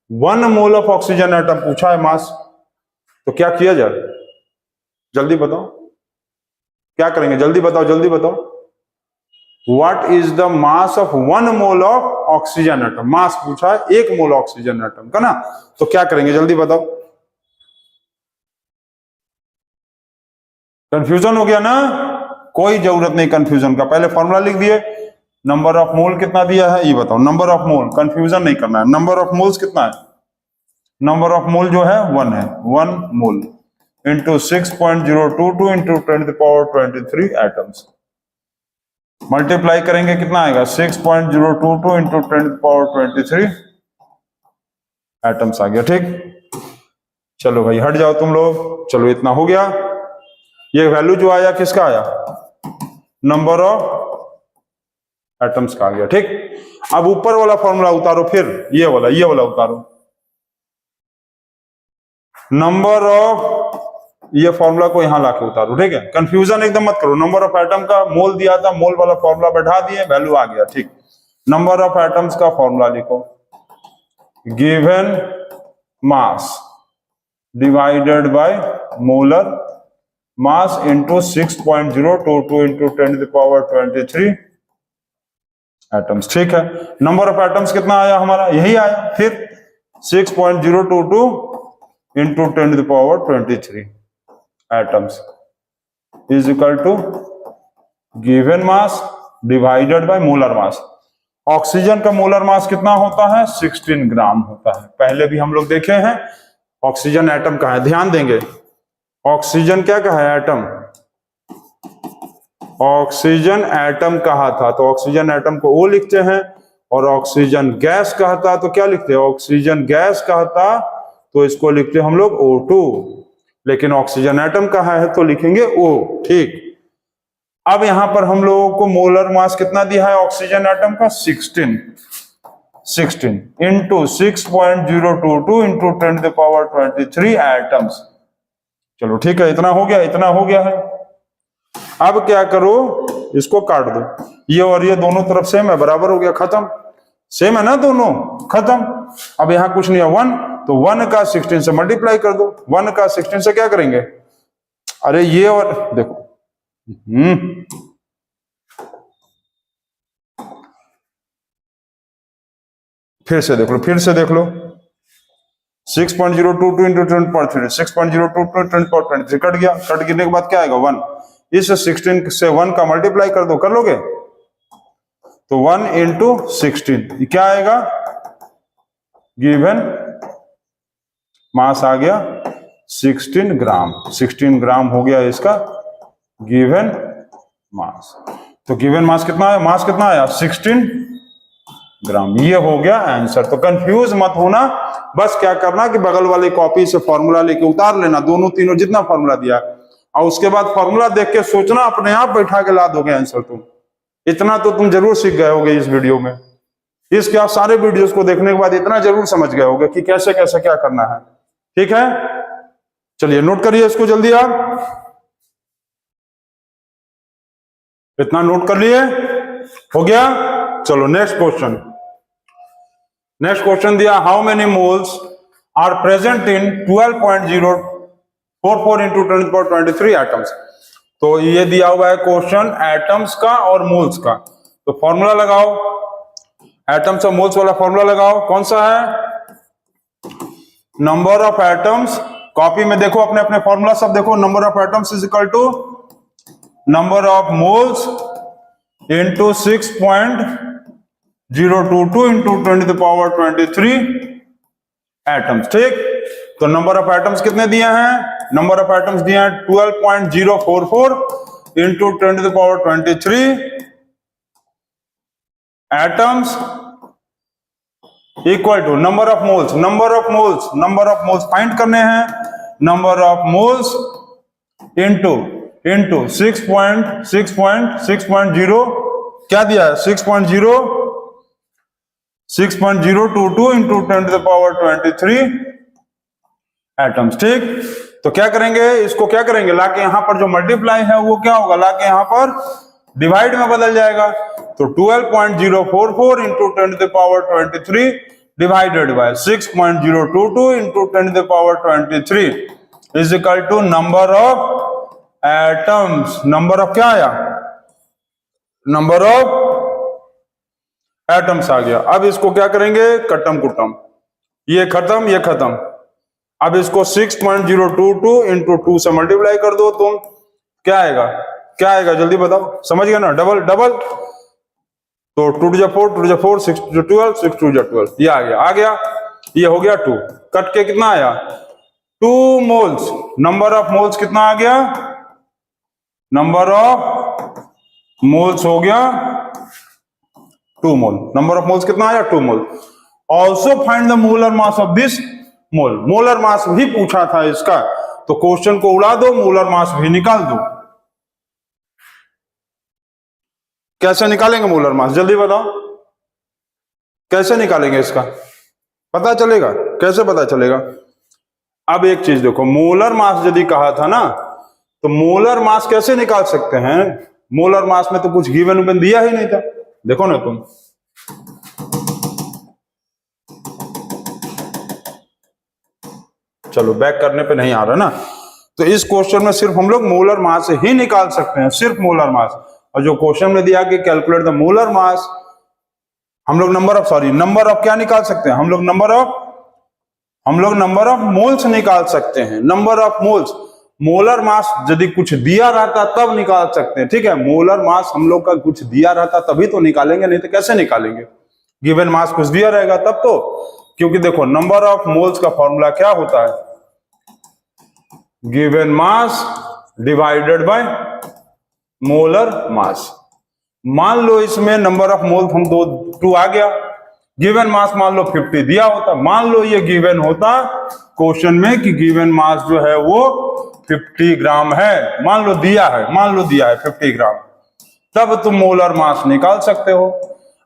1 mole of oxygen atom पूछा है मास। तो क्या किया जाए, जल्दी बताओ, क्या करेंगे? जल्दी बताओ, जल्दी बताओ। What is the mass of 1 mole of oxygen atom? Mass पूछा है 1 मोल ऑक्सीजन एटम का ना, तो क्या करेंगे जल्दी बताओ। कंफ्यूजन हो गया ना? कोई जरूरत नहीं कंफ्यूजन का, पहले फॉर्मूला लिख दिए। नंबर ऑफ मोल कितना दिया है ये बताओ, नंबर ऑफ मोल, कंफ्यूजन नहीं करना है। नंबर ऑफ मोल्स कितना है? नंबर ऑफ मोल जो है 1 है, 1 mole into 6.022 into 10⁻23 atoms. Multiply करेंगे कितना आएगा? 6.022 इंटू 10⁻23 एटम्स आ गया। ठीक, चलो भाई हट जाओ तुम लोग। चलो इतना हो गया। ये वैल्यू जो आया किसका आया? नंबर ऑफ एटम्स का आ गया। ठीक, अब ऊपर वाला फॉर्मूला उतारो, फिर ये वाला उतारो। नंबर ऑफ, ये फॉर्मूला को यहां लाके उतारो। ठीक है, कंफ्यूजन एकदम मत करो। नंबर ऑफ एटम का मोल दिया था, मोल वाला फॉर्मूला बैठा दिए, वैल्यू आ गया। ठीक, नंबर ऑफ एटम्स का फॉर्मूला लिखो, given mass divided by molar mass into 6.022 into 10⁻23 atoms. ठीक है, नंबर ऑफ एटम्स कितना आया हमारा? यही आया। फिर 6.022 into 10⁻23 atoms is equal to given mass divided by molar mass. Oxygen का मोलर मास कितना होता है? 16 ग्राम होता है। पहले भी हम लोग देखे हैं। ऑक्सीजन एटम का है, ध्यान देंगे। ऑक्सीजन क्या कहा है? एटम। ऑक्सीजन एटम कहा था तो ऑक्सीजन एटम को O लिखते हैं, और ऑक्सीजन गैस कहता तो क्या लिखते हैं? ऑक्सीजन गैस कहता तो इसको लिखते हम लोग O2। लेकिन ऑक्सीजन एटम कहा है तो लिखेंगे O। ठीक, अब यहां पर हम लोगों को मोलर मास कितना दिया है ऑक्सीजन एटम का? 16 इंटू 6.022 इंटू 10⁻23 एटम्स। चलो ठीक है, इतना हो गया है। अब क्या करो, इसको काट दो। ये और ये दोनों तरफ सेम है, बराबर हो गया, खत्म। सेम है ना दोनों, खत्म। अब यहां कुछ नहीं है, 1, तो 1 का 16 से मल्टीप्लाई कर दो। 1 का 16 से क्या करेंगे? अरे ये और देखो, फिर से देख लो 6.022 इंटू 10⁻3 6.022 10⁻23 कट गया। कट गिरने के बाद क्या आएगा? 1। इस 16 से 1 का मल्टीप्लाई कर दो, कर लोगे? तो 1 इंटू 16 क्या आएगा? गिवन मास आ गया 16 ग्राम। 16 ग्राम हो गया इसका गिवन मास। तो गिवन मास कितना आया? मास कितना आया? 16 ग्राम। ये हो गया आंसर। तो कंफ्यूज मत होना, बस क्या करना कि बगल वाली कॉपी से फॉर्मूला लेके उतार लेना, दोनों तीनों जितना फॉर्मूला दिया, और उसके बाद फॉर्मूला देख के सोचना, अपने आप बैठा के ला दोगे आंसर तुम। इतना तो तुम जरूर सीख गए होगे इस वीडियो में। इसके आप सारे वीडियोस को देखने के बाद इतना जरूर समझ गए होगे कि कैसे कैसे क्या करना है। ठीक है, चलिए नोट करिए इसको जल्दी। आप इतना नोट कर लिए? हो गया? चलो नेक्स्ट क्वेश्चन दिया, how many moles are present in 12.044 into 10⁻23 atoms. तो ये दिया हुआ है क्वेश्चन एटम्स का और मोल्स का। तो फॉर्मूला लगाओ, एटम्स और मोल्स वाला फॉर्मूला लगाओ। कौन सा है? Number of atoms. कॉपी में देखो, अपने अपने फॉर्मूला सब देखो। Number of atoms is equal to number of moles into 6.022 into 10⁻23 atoms. ठीक, तो नंबर ऑफ एटम्स कितने दिए हैं? नंबर ऑफ एटम्स दिए हैं 12.044 into 10⁻23 atoms equal to number of moles. Number of moles find करने हैं। नंबर ऑफ मोल्स इंटू 6.0 क्या दिया है? 6.022 इंटू 10⁻23 एटम्स। ठीक, तो क्या करेंगे? इसको क्या करेंगे? लाके यहां पर जो मल्टीप्लाई है वो क्या होगा? लाके यहां पर डिवाइड में बदल जाएगा। तो 12.044 into 10⁻23 divided by 6.022 into 10⁻23 is equal to number of atoms. Number of क्या आया? नंबर ऑफ एटम्स आ गया। अब इसको क्या करेंगे? कटम कुटम, ये खत्म ये खत्म। अब इसको 6.022 इंटू 2 से मल्टीप्लाई कर दो तुम, क्या आएगा, क्या आएगा जल्दी बताओ, समझ गया ना, डबल डबल, तो 2 टू 4, 2 टू 4, 6 टू 12, 6 टू 12, ये आ गया, ये हो गया 2, कट के कितना आया 2 मोल्स, नंबर ऑफ मोल्स कितना आ गया, नंबर ऑफ मोल्स हो गया 2 मोल, नंबर ऑफ मोल्स कितना आया 2 mole. Also find the molar mass of this mole, molar mass भी पूछा था इसका, तो क्वेश्चन को उड़ा दो, मोलर मास भी निकाल दो। कैसे निकालेंगे मोलर मास, जल्दी बताओ, कैसे निकालेंगे इसका, पता चलेगा, कैसे पता चलेगा। अब एक चीज देखो, मोलर मास यदि कहा था ना, तो मोलर मास कैसे निकाल सकते हैं, मोलर मास में तो कुछ गिवन दिया ही नहीं था, देखो ना तुम, चलो बैक करने पे नहीं आ रहा ना, तो इस क्वेश्चन में सिर्फ हम लोग मोलर मास ही निकाल सकते हैं, सिर्फ मोलर मास। और जो क्वेश्चन में दिया कि कैलकुलेट द मोलर मास, हम लोग नंबर ऑफ क्या निकाल सकते हैं, हम लोग नंबर ऑफ मोल्स निकाल सकते हैं, number of moles. Molar mass यदि कुछ दिया रहता तब निकाल सकते हैं, ठीक है, मोलर मास हम लोग का कुछ दिया रहता तभी तो निकालेंगे, नहीं तो कैसे निकालेंगे, गिवन मास कुछ दिया रहेगा तब तो, क्योंकि देखो नंबर ऑफ मोल्स का फॉर्मूला क्या होता है, given mass divided by molar मास। मान लो इसमें नंबर ऑफ मोल हम 2 आ गया, गिवन मास मान लो 50 दिया होता, मान लो ये गिवन होता क्वेश्चन में कि गिवन मास जो है वो 50 ग्राम है, मान लो दिया है 50 ग्राम, तब तुम मोलर मास निकाल सकते हो।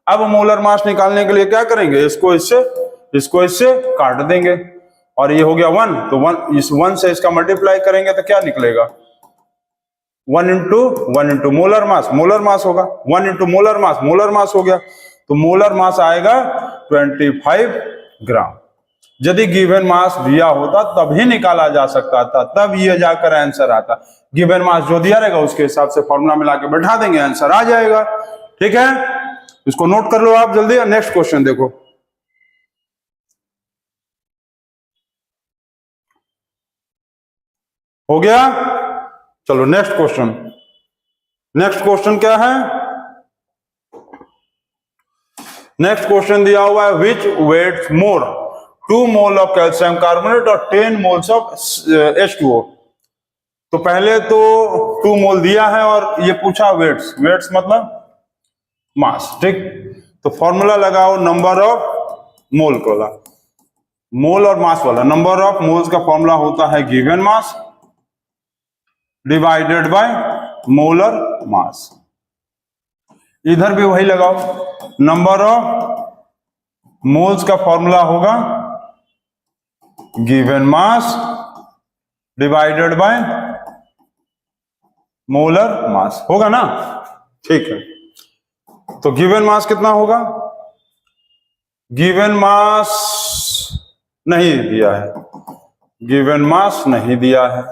अब मोलर मास निकालने के लिए क्या करेंगे, इसको इससे काट देंगे, और ये हो गया 1, तो 1 इस 1 से इसका मल्टीप्लाई करेंगे तो क्या निकलेगा, 1 इंटू मोलर मास होगा, 1 इंटू मोलर मास हो गया, तो मोलर मास आएगा 25 ग्राम। यदि गिवन मास दिया होता तब ही निकाला जा सकता था, तब ये जाकर आंसर आता, गिवन मास जो दिया रहेगा उसके हिसाब से फॉर्मूला मिला के बैठा देंगे, आंसर आ जाएगा, ठीक है, इसको नोट कर लो आप जल्दी। नेक्स्ट क्वेश्चन देखो, हो गया, चलो नेक्स्ट क्वेश्चन क्या है, नेक्स्ट क्वेश्चन दिया हुआ है which weighs more, 2 mole of calcium carbonate और 10 मोल्स ऑफ H2O। तो पहले तो 2 मोल दिया है और ये पूछा वेट्स मतलब मास, ठीक, तो फॉर्मूला लगाओ नंबर ऑफ मोल वाला, मोल और मास वाला, नंबर ऑफ मोल्स का फॉर्मूला होता है given mass divided by molar मास, इधर भी वही लगाओ, नंबर ऑफ मोल्स का फॉर्मूला होगा given mass divided by molar मास, होगा ना, ठीक है। तो गिवन मास कितना होगा, गिवन मास नहीं दिया है, गिवन मास नहीं दिया है,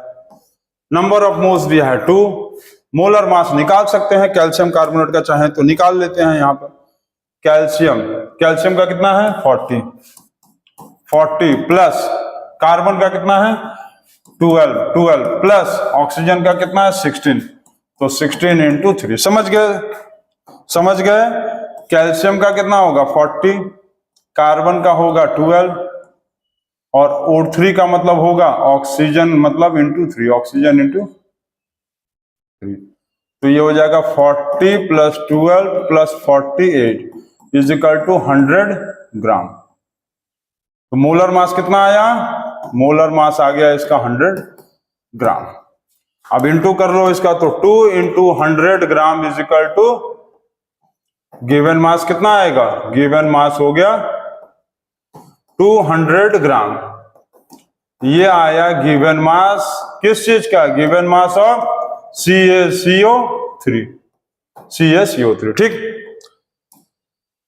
नंबर ऑफ मोल्स दिया है 2, मोलर मास निकाल सकते हैं, कैल्शियम कार्बोनेट का चाहे तो निकाल लेते हैं, यहां पर कैल्शियम का कितना है 40 प्लस कार्बन का कितना है 12 प्लस ऑक्सीजन का कितना है 16, तो 16 इंटू 3, समझ गए, कैल्शियम का कितना होगा 40, कार्बन का होगा 12 और O3 का मतलब होगा ऑक्सीजन मतलब इंटू 3, ऑक्सीजन इंटू 3, तो ये हो जाएगा 40 plus 12 plus 48 is equal to 100 gram. तो मोलर मास कितना आया, मोलर मास आ गया इसका 100 ग्राम। अब इंटू कर लो इसका, तो 2 into 100 gram is equal to given mass कितना आएगा, गिवन मास हो गया 200 ग्राम। ये आया गिवन मास किस चीज का, गिवन मास ऑफ CaCO3, ठीक,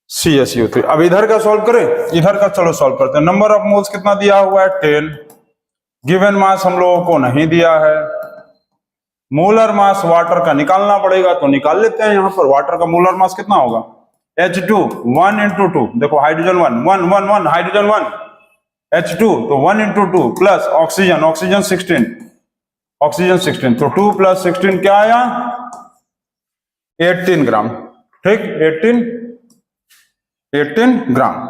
CaCO3। अब इधर का सॉल्व करें, इधर का चलो सॉल्व करते हैं। नंबर ऑफ मोल्स कितना दिया हुआ है 10, गिवन मास हम लोगों को नहीं दिया है, मोलर मास वाटर का निकालना पड़ेगा, तो निकाल लेते हैं। यहां पर वाटर का मोलर मास कितना होगा H2 1 इंटू 2, देखो हाइड्रोजन 1 हाइड्रोजन 1 H2, तो 1 इंटू 2 प्लस ऑक्सीजन 16 ऑक्सीजन 16, तो 2 + 16 क्या आया? 18 ग्राम। ठीक, 18 ग्राम,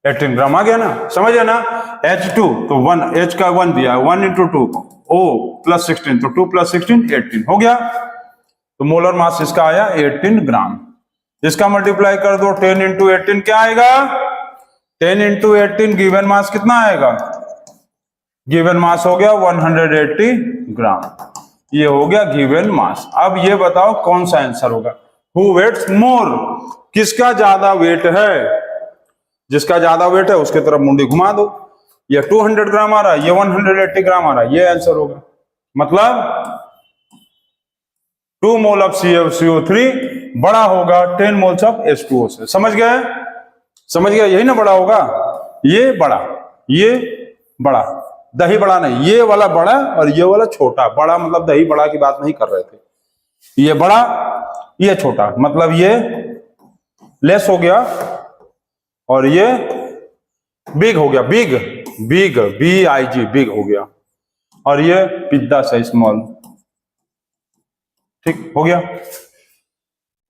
18 ग्राम आ गया ना, समझ ना। H2 तो 1, H का 1 दिया है, 1 × 2, O + 16, तो 2 + 16 18 हो गया। तो मोलर मास इसका आया 18 ग्राम। इसका मल्टीप्लाई कर दो, 10 × 18 क्या आएगा? 10 × 18 गिवन मास कितना आएगा? गिवन मास हो गया 180 ग्राम। ये हो गया गिवन मास। अब ये बताओ कौन सा आंसर होगा? हु वेट्स मोर, किसका ज्यादा वेट है? जिसका ज्यादा वेट है उसके तरफ मुंडी घुमा दो। ये 200 ग्राम आ रहा है, ये 180 ग्राम आ रहा है, ये आंसर होगा। मतलब 2 मोल ऑफ CaCO3 बड़ा होगा 10 मोल्स ऑफ H2O से। समझ गए? समझ गए, यही ना बड़ा होगा। ये बड़ा, ये बड़ा, दही बड़ा नहीं, ये वाला बड़ा और ये वाला छोटा। बड़ा मतलब दही बड़ा की बात नहीं कर रहे थे। ये बड़ा, ये छोटा, मतलब ये लेस हो गया और ये बिग हो गया। बिग, बिग, BIG, बिग हो गया। और ये पिज्जा से स्मॉल। ठीक हो गया।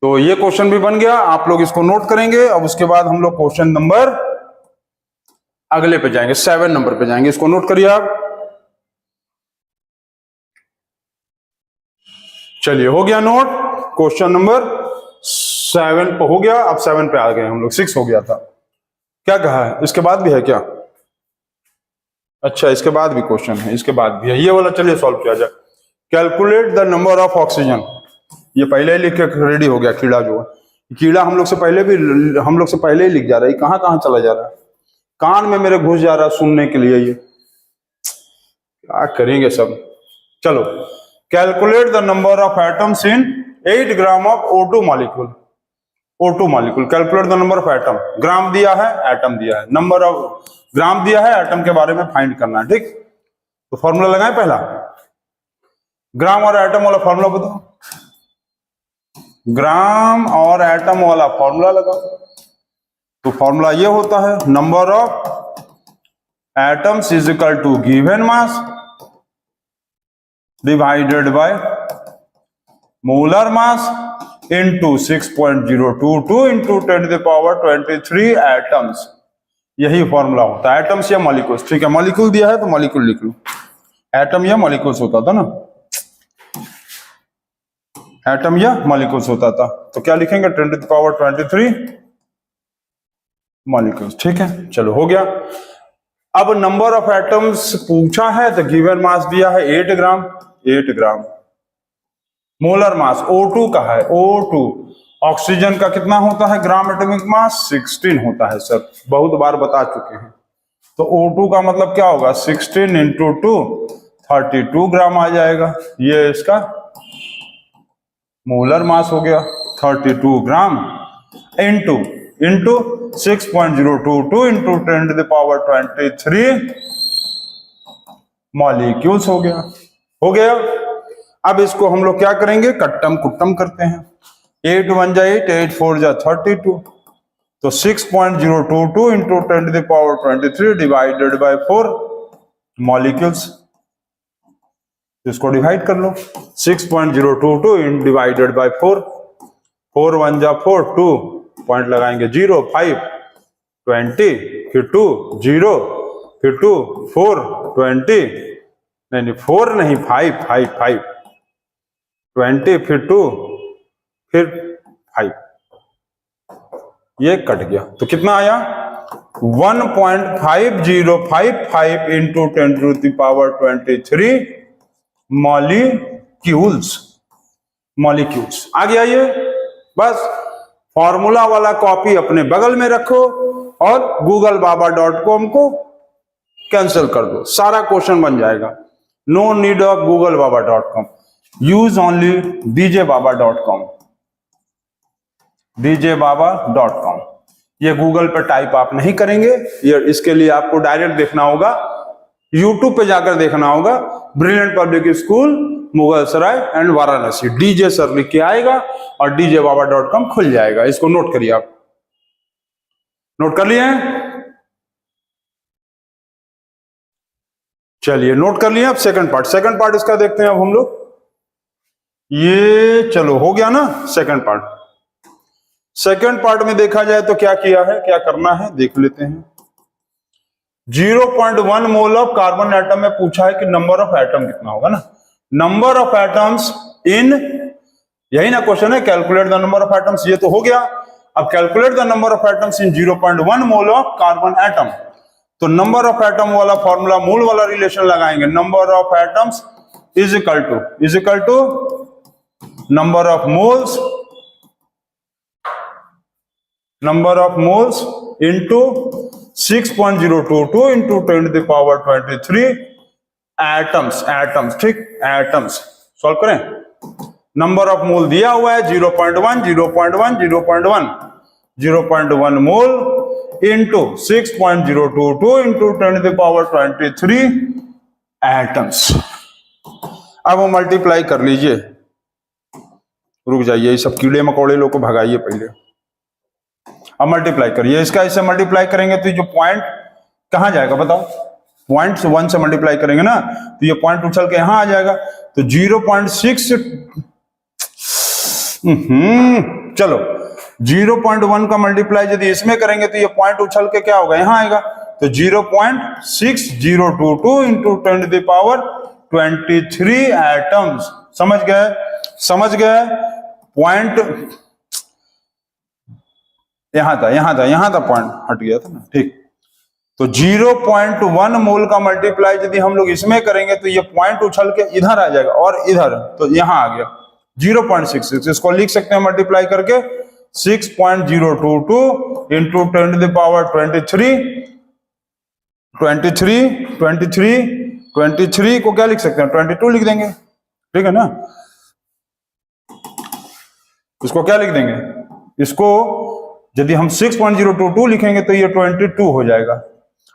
तो ये क्वेश्चन भी बन गया, आप लोग इसको नोट करेंगे। अब उसके बाद हम लोग क्वेश्चन नंबर अगले पे जाएंगे, 7 नंबर पे जाएंगे। इसको नोट करिए आप। चलिए, हो गया नोट। क्वेश्चन नंबर 7 पे हो गया। अब 7 पे आ गए हम लोग, 6 हो गया था। क्या कहा है? इसके बाद भी है क्या? अच्छा, इसके बाद भी क्वेश्चन है, इसके बाद भी है। ये वाला चलिए सॉल्व किया जाए। Calculate the number of oxygen. ये पहले ही लिख के रेडी हो गया। कीड़ा जो है, कीड़ा हम लोग से पहले ही लिख जा रहा है। कहां कहां चला जा रहा है? कान में मेरे घुस जा रहा है सुनने के लिए। ये क्या करेंगे सब। चलो, calculate the number of atoms in 8 gram of O2 molecule. O2 molecule, calculate the number of atom. Gram दिया है, एटम दिया है, नंबर ऑफ ग्राम दिया है, एटम के बारे में फाइंड करना है। ठीक, तो फॉर्मूला लगाएं पहला। ग्राम और एटम वाला फॉर्मूला बताओ। ग्राम और एटम वाला फॉर्मूला लगाओ। तो फॉर्मूला ये होता है, number of atoms is equal to given mass divided by molar mass into 6.022 into 10⁻23 atoms. यही फॉर्मूला होता है, एटम्स या मॉलिक्यूल्स। ठीक है, मॉलिक्यूल दिया है तो मॉलिक्यूल लिख लो। एटम या मॉलिक्यूल्स होता था ना, एटम या मॉलिक्यूल्स होता था। तो क्या लिखेंगे? 10⁻23 मॉलिक्यूल्स। ठीक है, चलो हो गया। अब नंबर ऑफ एटम्स पूछा है तो गिवन मास दिया है 8 ग्राम। 8 ग्राम। मोलर मास O2 का है, O2। ऑक्सीजन का कितना होता है ग्राम एटॉमिक मास? 16 होता है सर, बहुत बार बता चुके हैं। तो O2 का मतलब क्या होगा? 16 × 2 32 ग्राम आ जाएगा। ये इसका मोलर मास हो गया 32 ग्राम इंटू 6.022 इंटू 10⁻23 मॉलिक्यूल्स हो गया। हो गया। अब इसको हम लोग क्या करेंगे? कट्टम कुट्टम करते हैं। 8 × 1 = 8, 8 × 4 = 32। तो 6.022 इंटू 10⁻23 डिवाइडेड बाय 4 मॉलिक्यूल्स। इसको डिवाइड कर लो। 6.022 डिवाइडेड बाय 4, 4 × 1 = 4, 2 पॉइंट लगाएंगे 0, 5 20, फिर 2 0, फिर 2 4 20, नहीं 4 नहीं 5 5 5 20, फिर 2 फिर 5। ये कट गया तो कितना आया? 1.5055 इंटू 10⁻23 मॉलिक्यूल्स। मॉलिक्यूल्स आ गया ये। बस फॉर्मूला वाला कॉपी अपने बगल में रखो और googlebaba.com को कैंसिल कर दो, सारा क्वेश्चन बन जाएगा। No need of googlebaba.com, use only djbaba.com। djbaba.com। ये गूगल पे टाइप आप नहीं करेंगे, ये इसके लिए आपको डायरेक्ट देखना होगा, यूट्यूब पे जाकर देखना होगा। Brilliant public school Mughalsarai and Varanasi, DJ sir लिख के आएगा और djbaba.com खुल जाएगा। इसको नोट करिए आप। नोट कर लिए? चलिए नोट कर लिया। अब सेकंड पार्ट इसका देखते हैं अब हम लोग। ये चलो हो गया ना सेकंड पार्ट में देखा जाए तो क्या किया है, क्या करना है देख लेते हैं। 0.1 मोल ऑफ कार्बन एटम में पूछा है कि नंबर ऑफ एटम कितना होगा ना, नंबर ऑफ एटम्स इन, यही ना क्वेश्चन है, calculate the number of atoms, ये तो हो गया। अब calculate the number of atoms in 0.1 mole of carbon atom, तो नंबर ऑफ एटम वाला फॉर्मूला, मोल वाला रिलेशन लगाएंगे। Number of atoms is equal to number of moles into 6.022 into 10 to the power 23 atoms, ठीक, atoms solve करें। Number of mole दिया हुआ है 0.1 मोल into 6.022 into 10 to the power 23 atoms। अब वो मल्टीप्लाई कर लीजिए, रुक जाइए, सब कीड़े मकोड़े लोग को भगाइए पहले। अब मल्टीप्लाई करिए, इसका इससे मल्टीप्लाई करेंगे तो जो पॉइंट कहां जाएगा बताओ, पॉइंट 1 से मल्टीप्लाई करेंगे ना तो ये पॉइंट उछल के यहां आ जाएगा, तो 0.6 चलो 0.1 का मल्टीप्लाई यदि इसमें करेंगे तो ये पॉइंट उछल के क्या होगा, यहां आएगा, तो 0.6022 into 10 to the power 23 atoms. समझ गए पॉइंट, यहां था पॉइंट हट गया था ना, ठीक। तो 0.1 मोल का मल्टीप्लाई यदि हम लोग इसमें करेंगे तो ये पॉइंट उछल के इधर आ जाएगा और इधर, तो यहां आ गया 0.66, इसको लिख सकते हैं मल्टीप्लाई करके 6.022 इंटू 10 टू द पावर 23 को क्या लिख सकते हैं, 22 लिख देंगे, ठीक है ना। इसको क्या लिख देंगे, इसको यदि हम 6.022 लिखेंगे तो ये 22 हो जाएगा,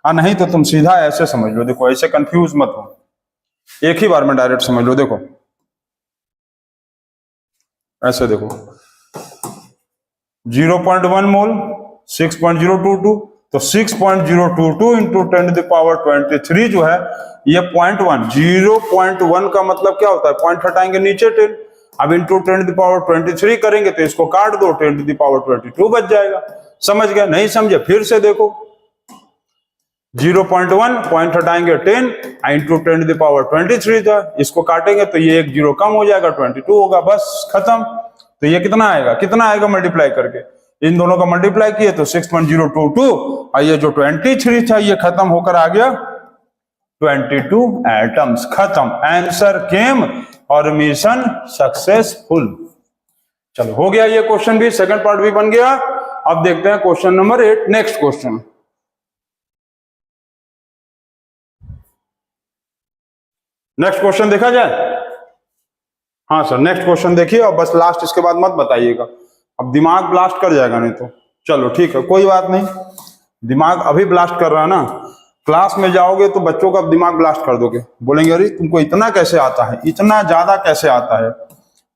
और नहीं तो तुम सीधा ऐसे समझ लो, देखो ऐसे कंफ्यूज मत हो, एक ही बार में डायरेक्ट समझ लो। देखो ऐसे देखो 0.1 मोल 6.022, तो 6.022 इंटू 10 टू द पावर 23 जो है ये 0.1, 0.1 का मतलब क्या होता है, पॉइंट हटाएंगे नीचे 10, अब इंटू 10 टू द पावर 23 करेंगे तो इसको काट दो, 10 टू द पावर 22 बच जाएगा। समझ गए, नहीं समझे फिर से देखो, 0.1 पॉइंट हटाएंगे 10 इंटू 10 टू द पावर 23 था, इसको काटेंगे तो ये एक जीरो कम हो जाएगा, 22 होगा, बस खत्म। तो ये कितना आएगा मल्टीप्लाई करके, इन दोनों का मल्टीप्लाई किए तो 6.022, और ये जो 23 था ये खत्म होकर आ गया 22 एटम्स, खत्म, आंसर केम और मिशन सक्सेसफुल। चलो हो गया ये क्वेश्चन भी, सेकंड पार्ट भी बन गया। अब देखते हैं question number 8, next question. Next question देखा जाए, हाँ सर नेक्स्ट क्वेश्चन देखिए, और बस लास्ट इसके बाद मत बताइएगा, अब दिमाग ब्लास्ट कर जाएगा नहीं तो। चलो ठीक है, कोई बात नहीं, दिमाग अभी ब्लास्ट कर रहा है ना, क्लास में जाओगे तो बच्चों का दिमाग ब्लास्ट कर दोगे, बोलेंगे अरे तुमको इतना कैसे आता है, इतना ज्यादा कैसे आता है,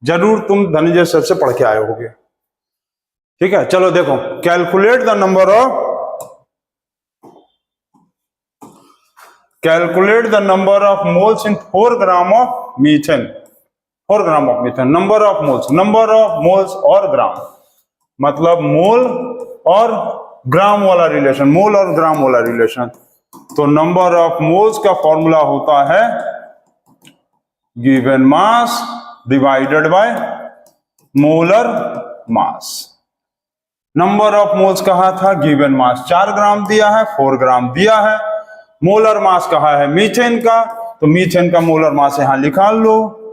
जरूर तुम धनंजय सर से पढ़ के आए होगे, ठीक है। चलो देखो, calculate the number of moles in 4 gram of methane, 4 gram of methane, number of moles और ग्राम, मतलब मोल और ग्राम वाला रिलेशन, मोल और ग्राम वाला रिलेशन। तो नंबर ऑफ मोल्स का फॉर्मूला होता है given mass divided by molar mass. Number of moles कहा था, गिवन मास 4 ग्राम दिया है, 4 ग्राम दिया है। मोलर मास कहा है मीथेन का, तो मीथेन का मोलर मास यहां निकाल लो,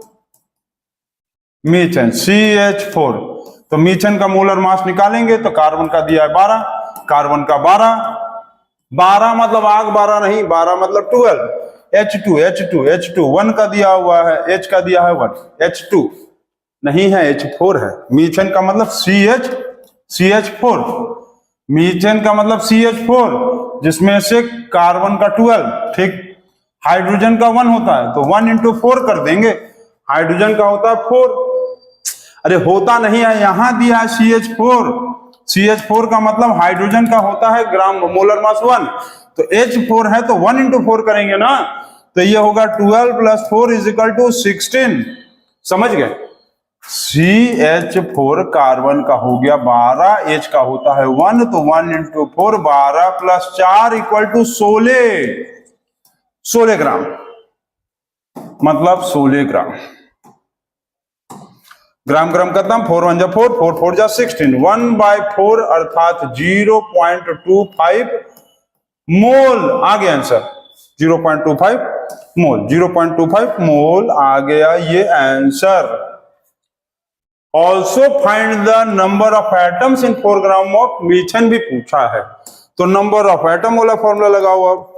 मीथेन CH4, तो मीथेन का मोलर मास निकालेंगे तो कार्बन का दिया है 12, कार्बन का 12 मतलब आग 12 नहीं, 12 मतलब 12, H2 1 का दिया हुआ है, H का दिया है 1, H2 नहीं है, H4 है। मीथेन का मतलब CH4, मीथेन का मतलब CH4, जिसमें से कार्बन का 12, ठीक, हाइड्रोजन का 1 होता है तो 1 इंटू 4 कर देंगे, हाइड्रोजन का होता है 4, अरे होता नहीं है, यहां दिया है CH4 का मतलब हाइड्रोजन का होता है ग्राम मोलर मास 1, तो H4 है तो 1 इंटू 4 करेंगे ना, तो ये होगा 12 + 4 = 16। समझ गए? CH4 कार्बन का हो गया 12, H का होता है 1, तो 1 × 4 12 + 4 = 16 ग्राम, मतलब 16 ग्राम। ग्राम ग्राम खत्म, 4 × 1 = 4, 4 × 4 = 16, 1/4 अर्थात 0.25 मोल आ गया आंसर। 0.25 मोल, 0.25 मोल आ गया ये answer. Also find the number of atoms in 4 gram of methane भी पूछा है, तो नंबर ऑफ एटम वाला फॉर्मूला लगाओ। अब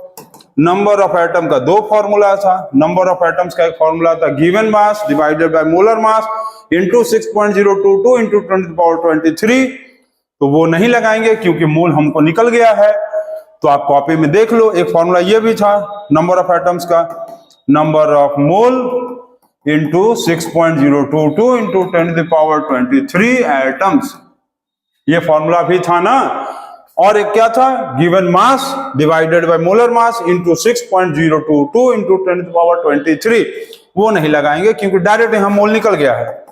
नंबर ऑफ एटम का 2 फॉर्मूला था। नंबर ऑफ एटम्स का एक फॉर्मूला था given mass divided by molar mass into 6.022 into 10⁻23, तो वो नहीं लगाएंगे क्योंकि मोल हमको निकल गया है। तो आप कॉपी में देख लो, एक फॉर्मूला ये भी था नंबर ऑफ एटम्स का, number of mole into 6.022 into 10⁻23 atoms, ये फॉर्मूला भी था ना। और एक क्या था, given mass divided by molar mass into 6.022 into 10⁻23, वो नहीं लगाएंगे क्योंकि डायरेक्ट यहां मोल निकल गया है।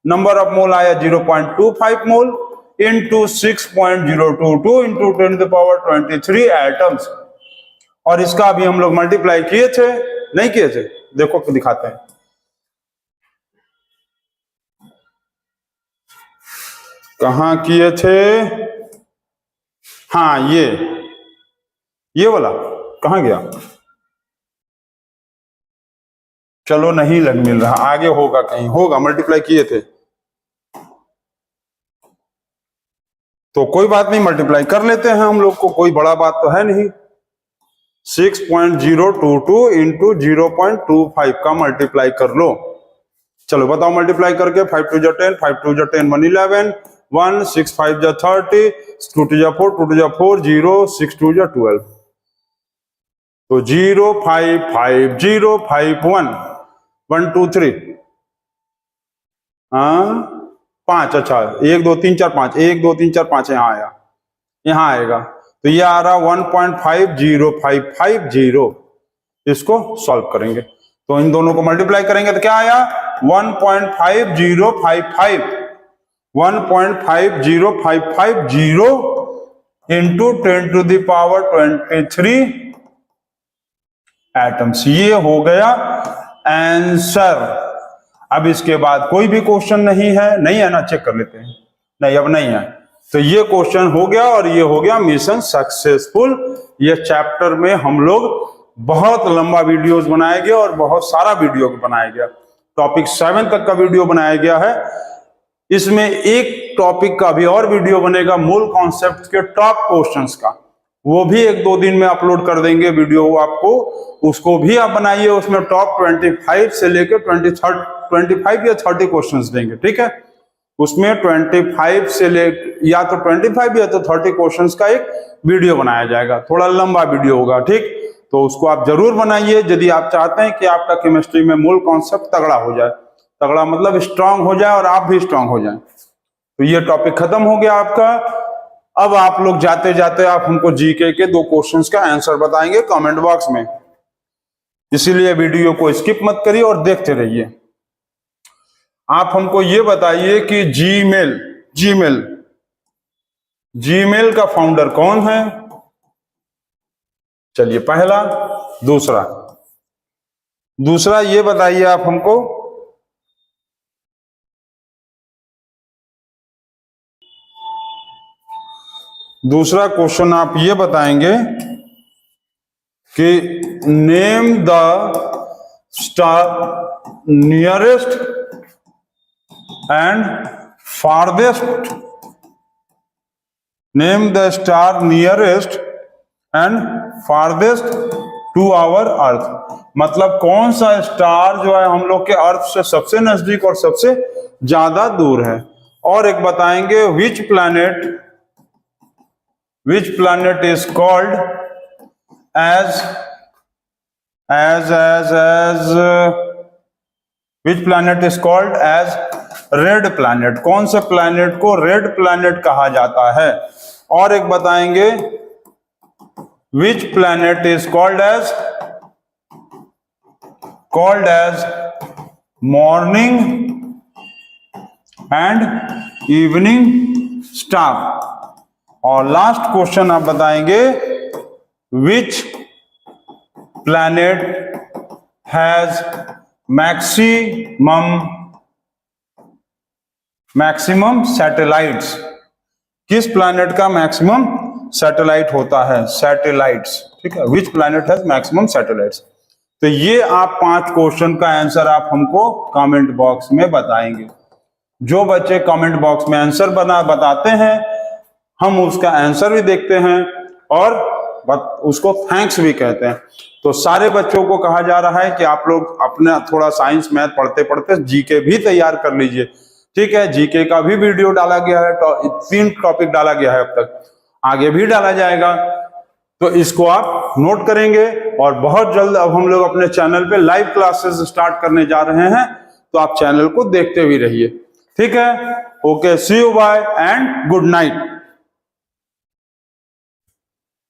नंबर ऑफ मोल आया 0.25 मोल इंटू 6.022 इंटू 10⁻23 एटम्स, और इसका भी हम लोग मल्टीप्लाई किए थे, नहीं किए थे? देखो तो दिखाते हैं। कहां किए थे? हाँ, ये वाला कहां गया? चलो नहीं लग मिल रहा, आगे होगा, कहीं होगा, मल्टीप्लाई किए थे तो कोई बात नहीं, मल्टीप्लाई कर लेते हैं हम लोग को, कोई बड़ा बात तो है नहीं। 6.022 इंटू 0.25 का मल्टीप्लाई कर लो। चलो बताओ मल्टीप्लाई करके, 5 × 2 = 10, 5 × 2 = 10, 1 11, 1 6 5 = 30, 2 × 2 = 4, 2 × 2 = 4, 0 6 2 = 12, तो 0 5 5 0 5 1 1 2 3 5, अच्छा 1 2 3 4 5, 1 2 3 4 5 यहाँ आया, यहाँ आएगा, तो ये आ रहा 1.505550। इसको सॉल्व करेंगे तो इन दोनों को मल्टीप्लाई करेंगे तो क्या आया 1.5055 1.50550 इंटू 10⁻23 एटम्स, ये हो गया आंसर। अब इसके बाद कोई भी क्वेश्चन नहीं है ना, चेक कर लेते हैं, नहीं अब नहीं है, तो ये क्वेश्चन हो गया और ये हो गया मिशन सक्सेसफुल। ये चैप्टर में हम लोग बहुत लंबा वीडियोस बनाया गया और बहुत सारा वीडियो बनाया गया, टॉपिक 7 तक का वीडियो बनाया गया है। इसमें एक टॉपिक का भी और वीडियो बनेगा, मूल कॉन्सेप्ट के टॉप क्वेश्चंस का, वो भी 1-2 दिन में अपलोड कर देंगे वीडियो आपको, उसको भी आप बनाइए। उसमें टॉप 25 से लेकर 25 या 30 क्वेश्चंस देंगे, ठीक है। उसमें 25 से ले या तो 25 या तो 30 क्वेश्चंस का एक वीडियो बनाया जाएगा, थोड़ा लंबा वीडियो होगा, ठीक। तो उसको आप जरूर बनाइए यदि आप चाहते हैं कि आपका केमिस्ट्री में मूल कॉन्सेप्ट तगड़ा हो जाए, तगड़ा मतलब स्ट्रांग हो जाए और आप भी स्ट्रांग हो जाए। तो ये टॉपिक खत्म हो गया आपका। अब आप लोग जाते जाते आप हमको जीके के 2 क्वेश्चंस का आंसर बताएंगे कमेंट बॉक्स में, इसीलिए वीडियो को स्किप मत करिए और देखते रहिए। आप हमको ये बताइए कि जीमेल का फाउंडर कौन है? चलिए पहला, दूसरा ये बताइए आप हमको दूसरा क्वेश्चन आप ये बताएंगे कि name the star nearest and farthest, name the star nearest and farthest to our earth, मतलब कौन सा स्टार जो है हम लोग के अर्थ से सबसे नजदीक और सबसे ज्यादा दूर है। और एक बताएंगे विच planet is called which planet is called as red planet, कौन से प्लैनेट को रेड प्लैनेट कहा जाता है। और एक बताएंगे which planet is called as called as morning and evening star. और लास्ट क्वेश्चन आप बताएंगे which planet has maximum satellites. किस प्लैनेट का मैक्सिमम सैटेलाइट होता है, सैटेलाइट्स, ठीक है, which planet has maximum satellites. तो ये आप 5 क्वेश्चन का आंसर आप हमको कमेंट बॉक्स में बताएंगे। जो बच्चे कमेंट बॉक्स में आंसर बताते हैं हम उसका आंसर भी देखते हैं और उसको थैंक्स भी कहते हैं। तो सारे बच्चों को कहा जा रहा है कि आप लोग अपना थोड़ा साइंस मैथ पढ़ते पढ़ते जीके भी तैयार कर लीजिए, ठीक है। जीके का भी वीडियो डाला गया है, 3 टॉपिक डाला गया है, अब तक आगे भी डाला जाएगा। तो इसको आप नोट करेंगे और बहुत जल्द अब हम लोग अपने चैनल पे लाइव क्लासेस स्टार्ट करने जा रहे हैं, तो आप चैनल को देखते भी रहिए, ठीक है। Okay, see you, bye and good night.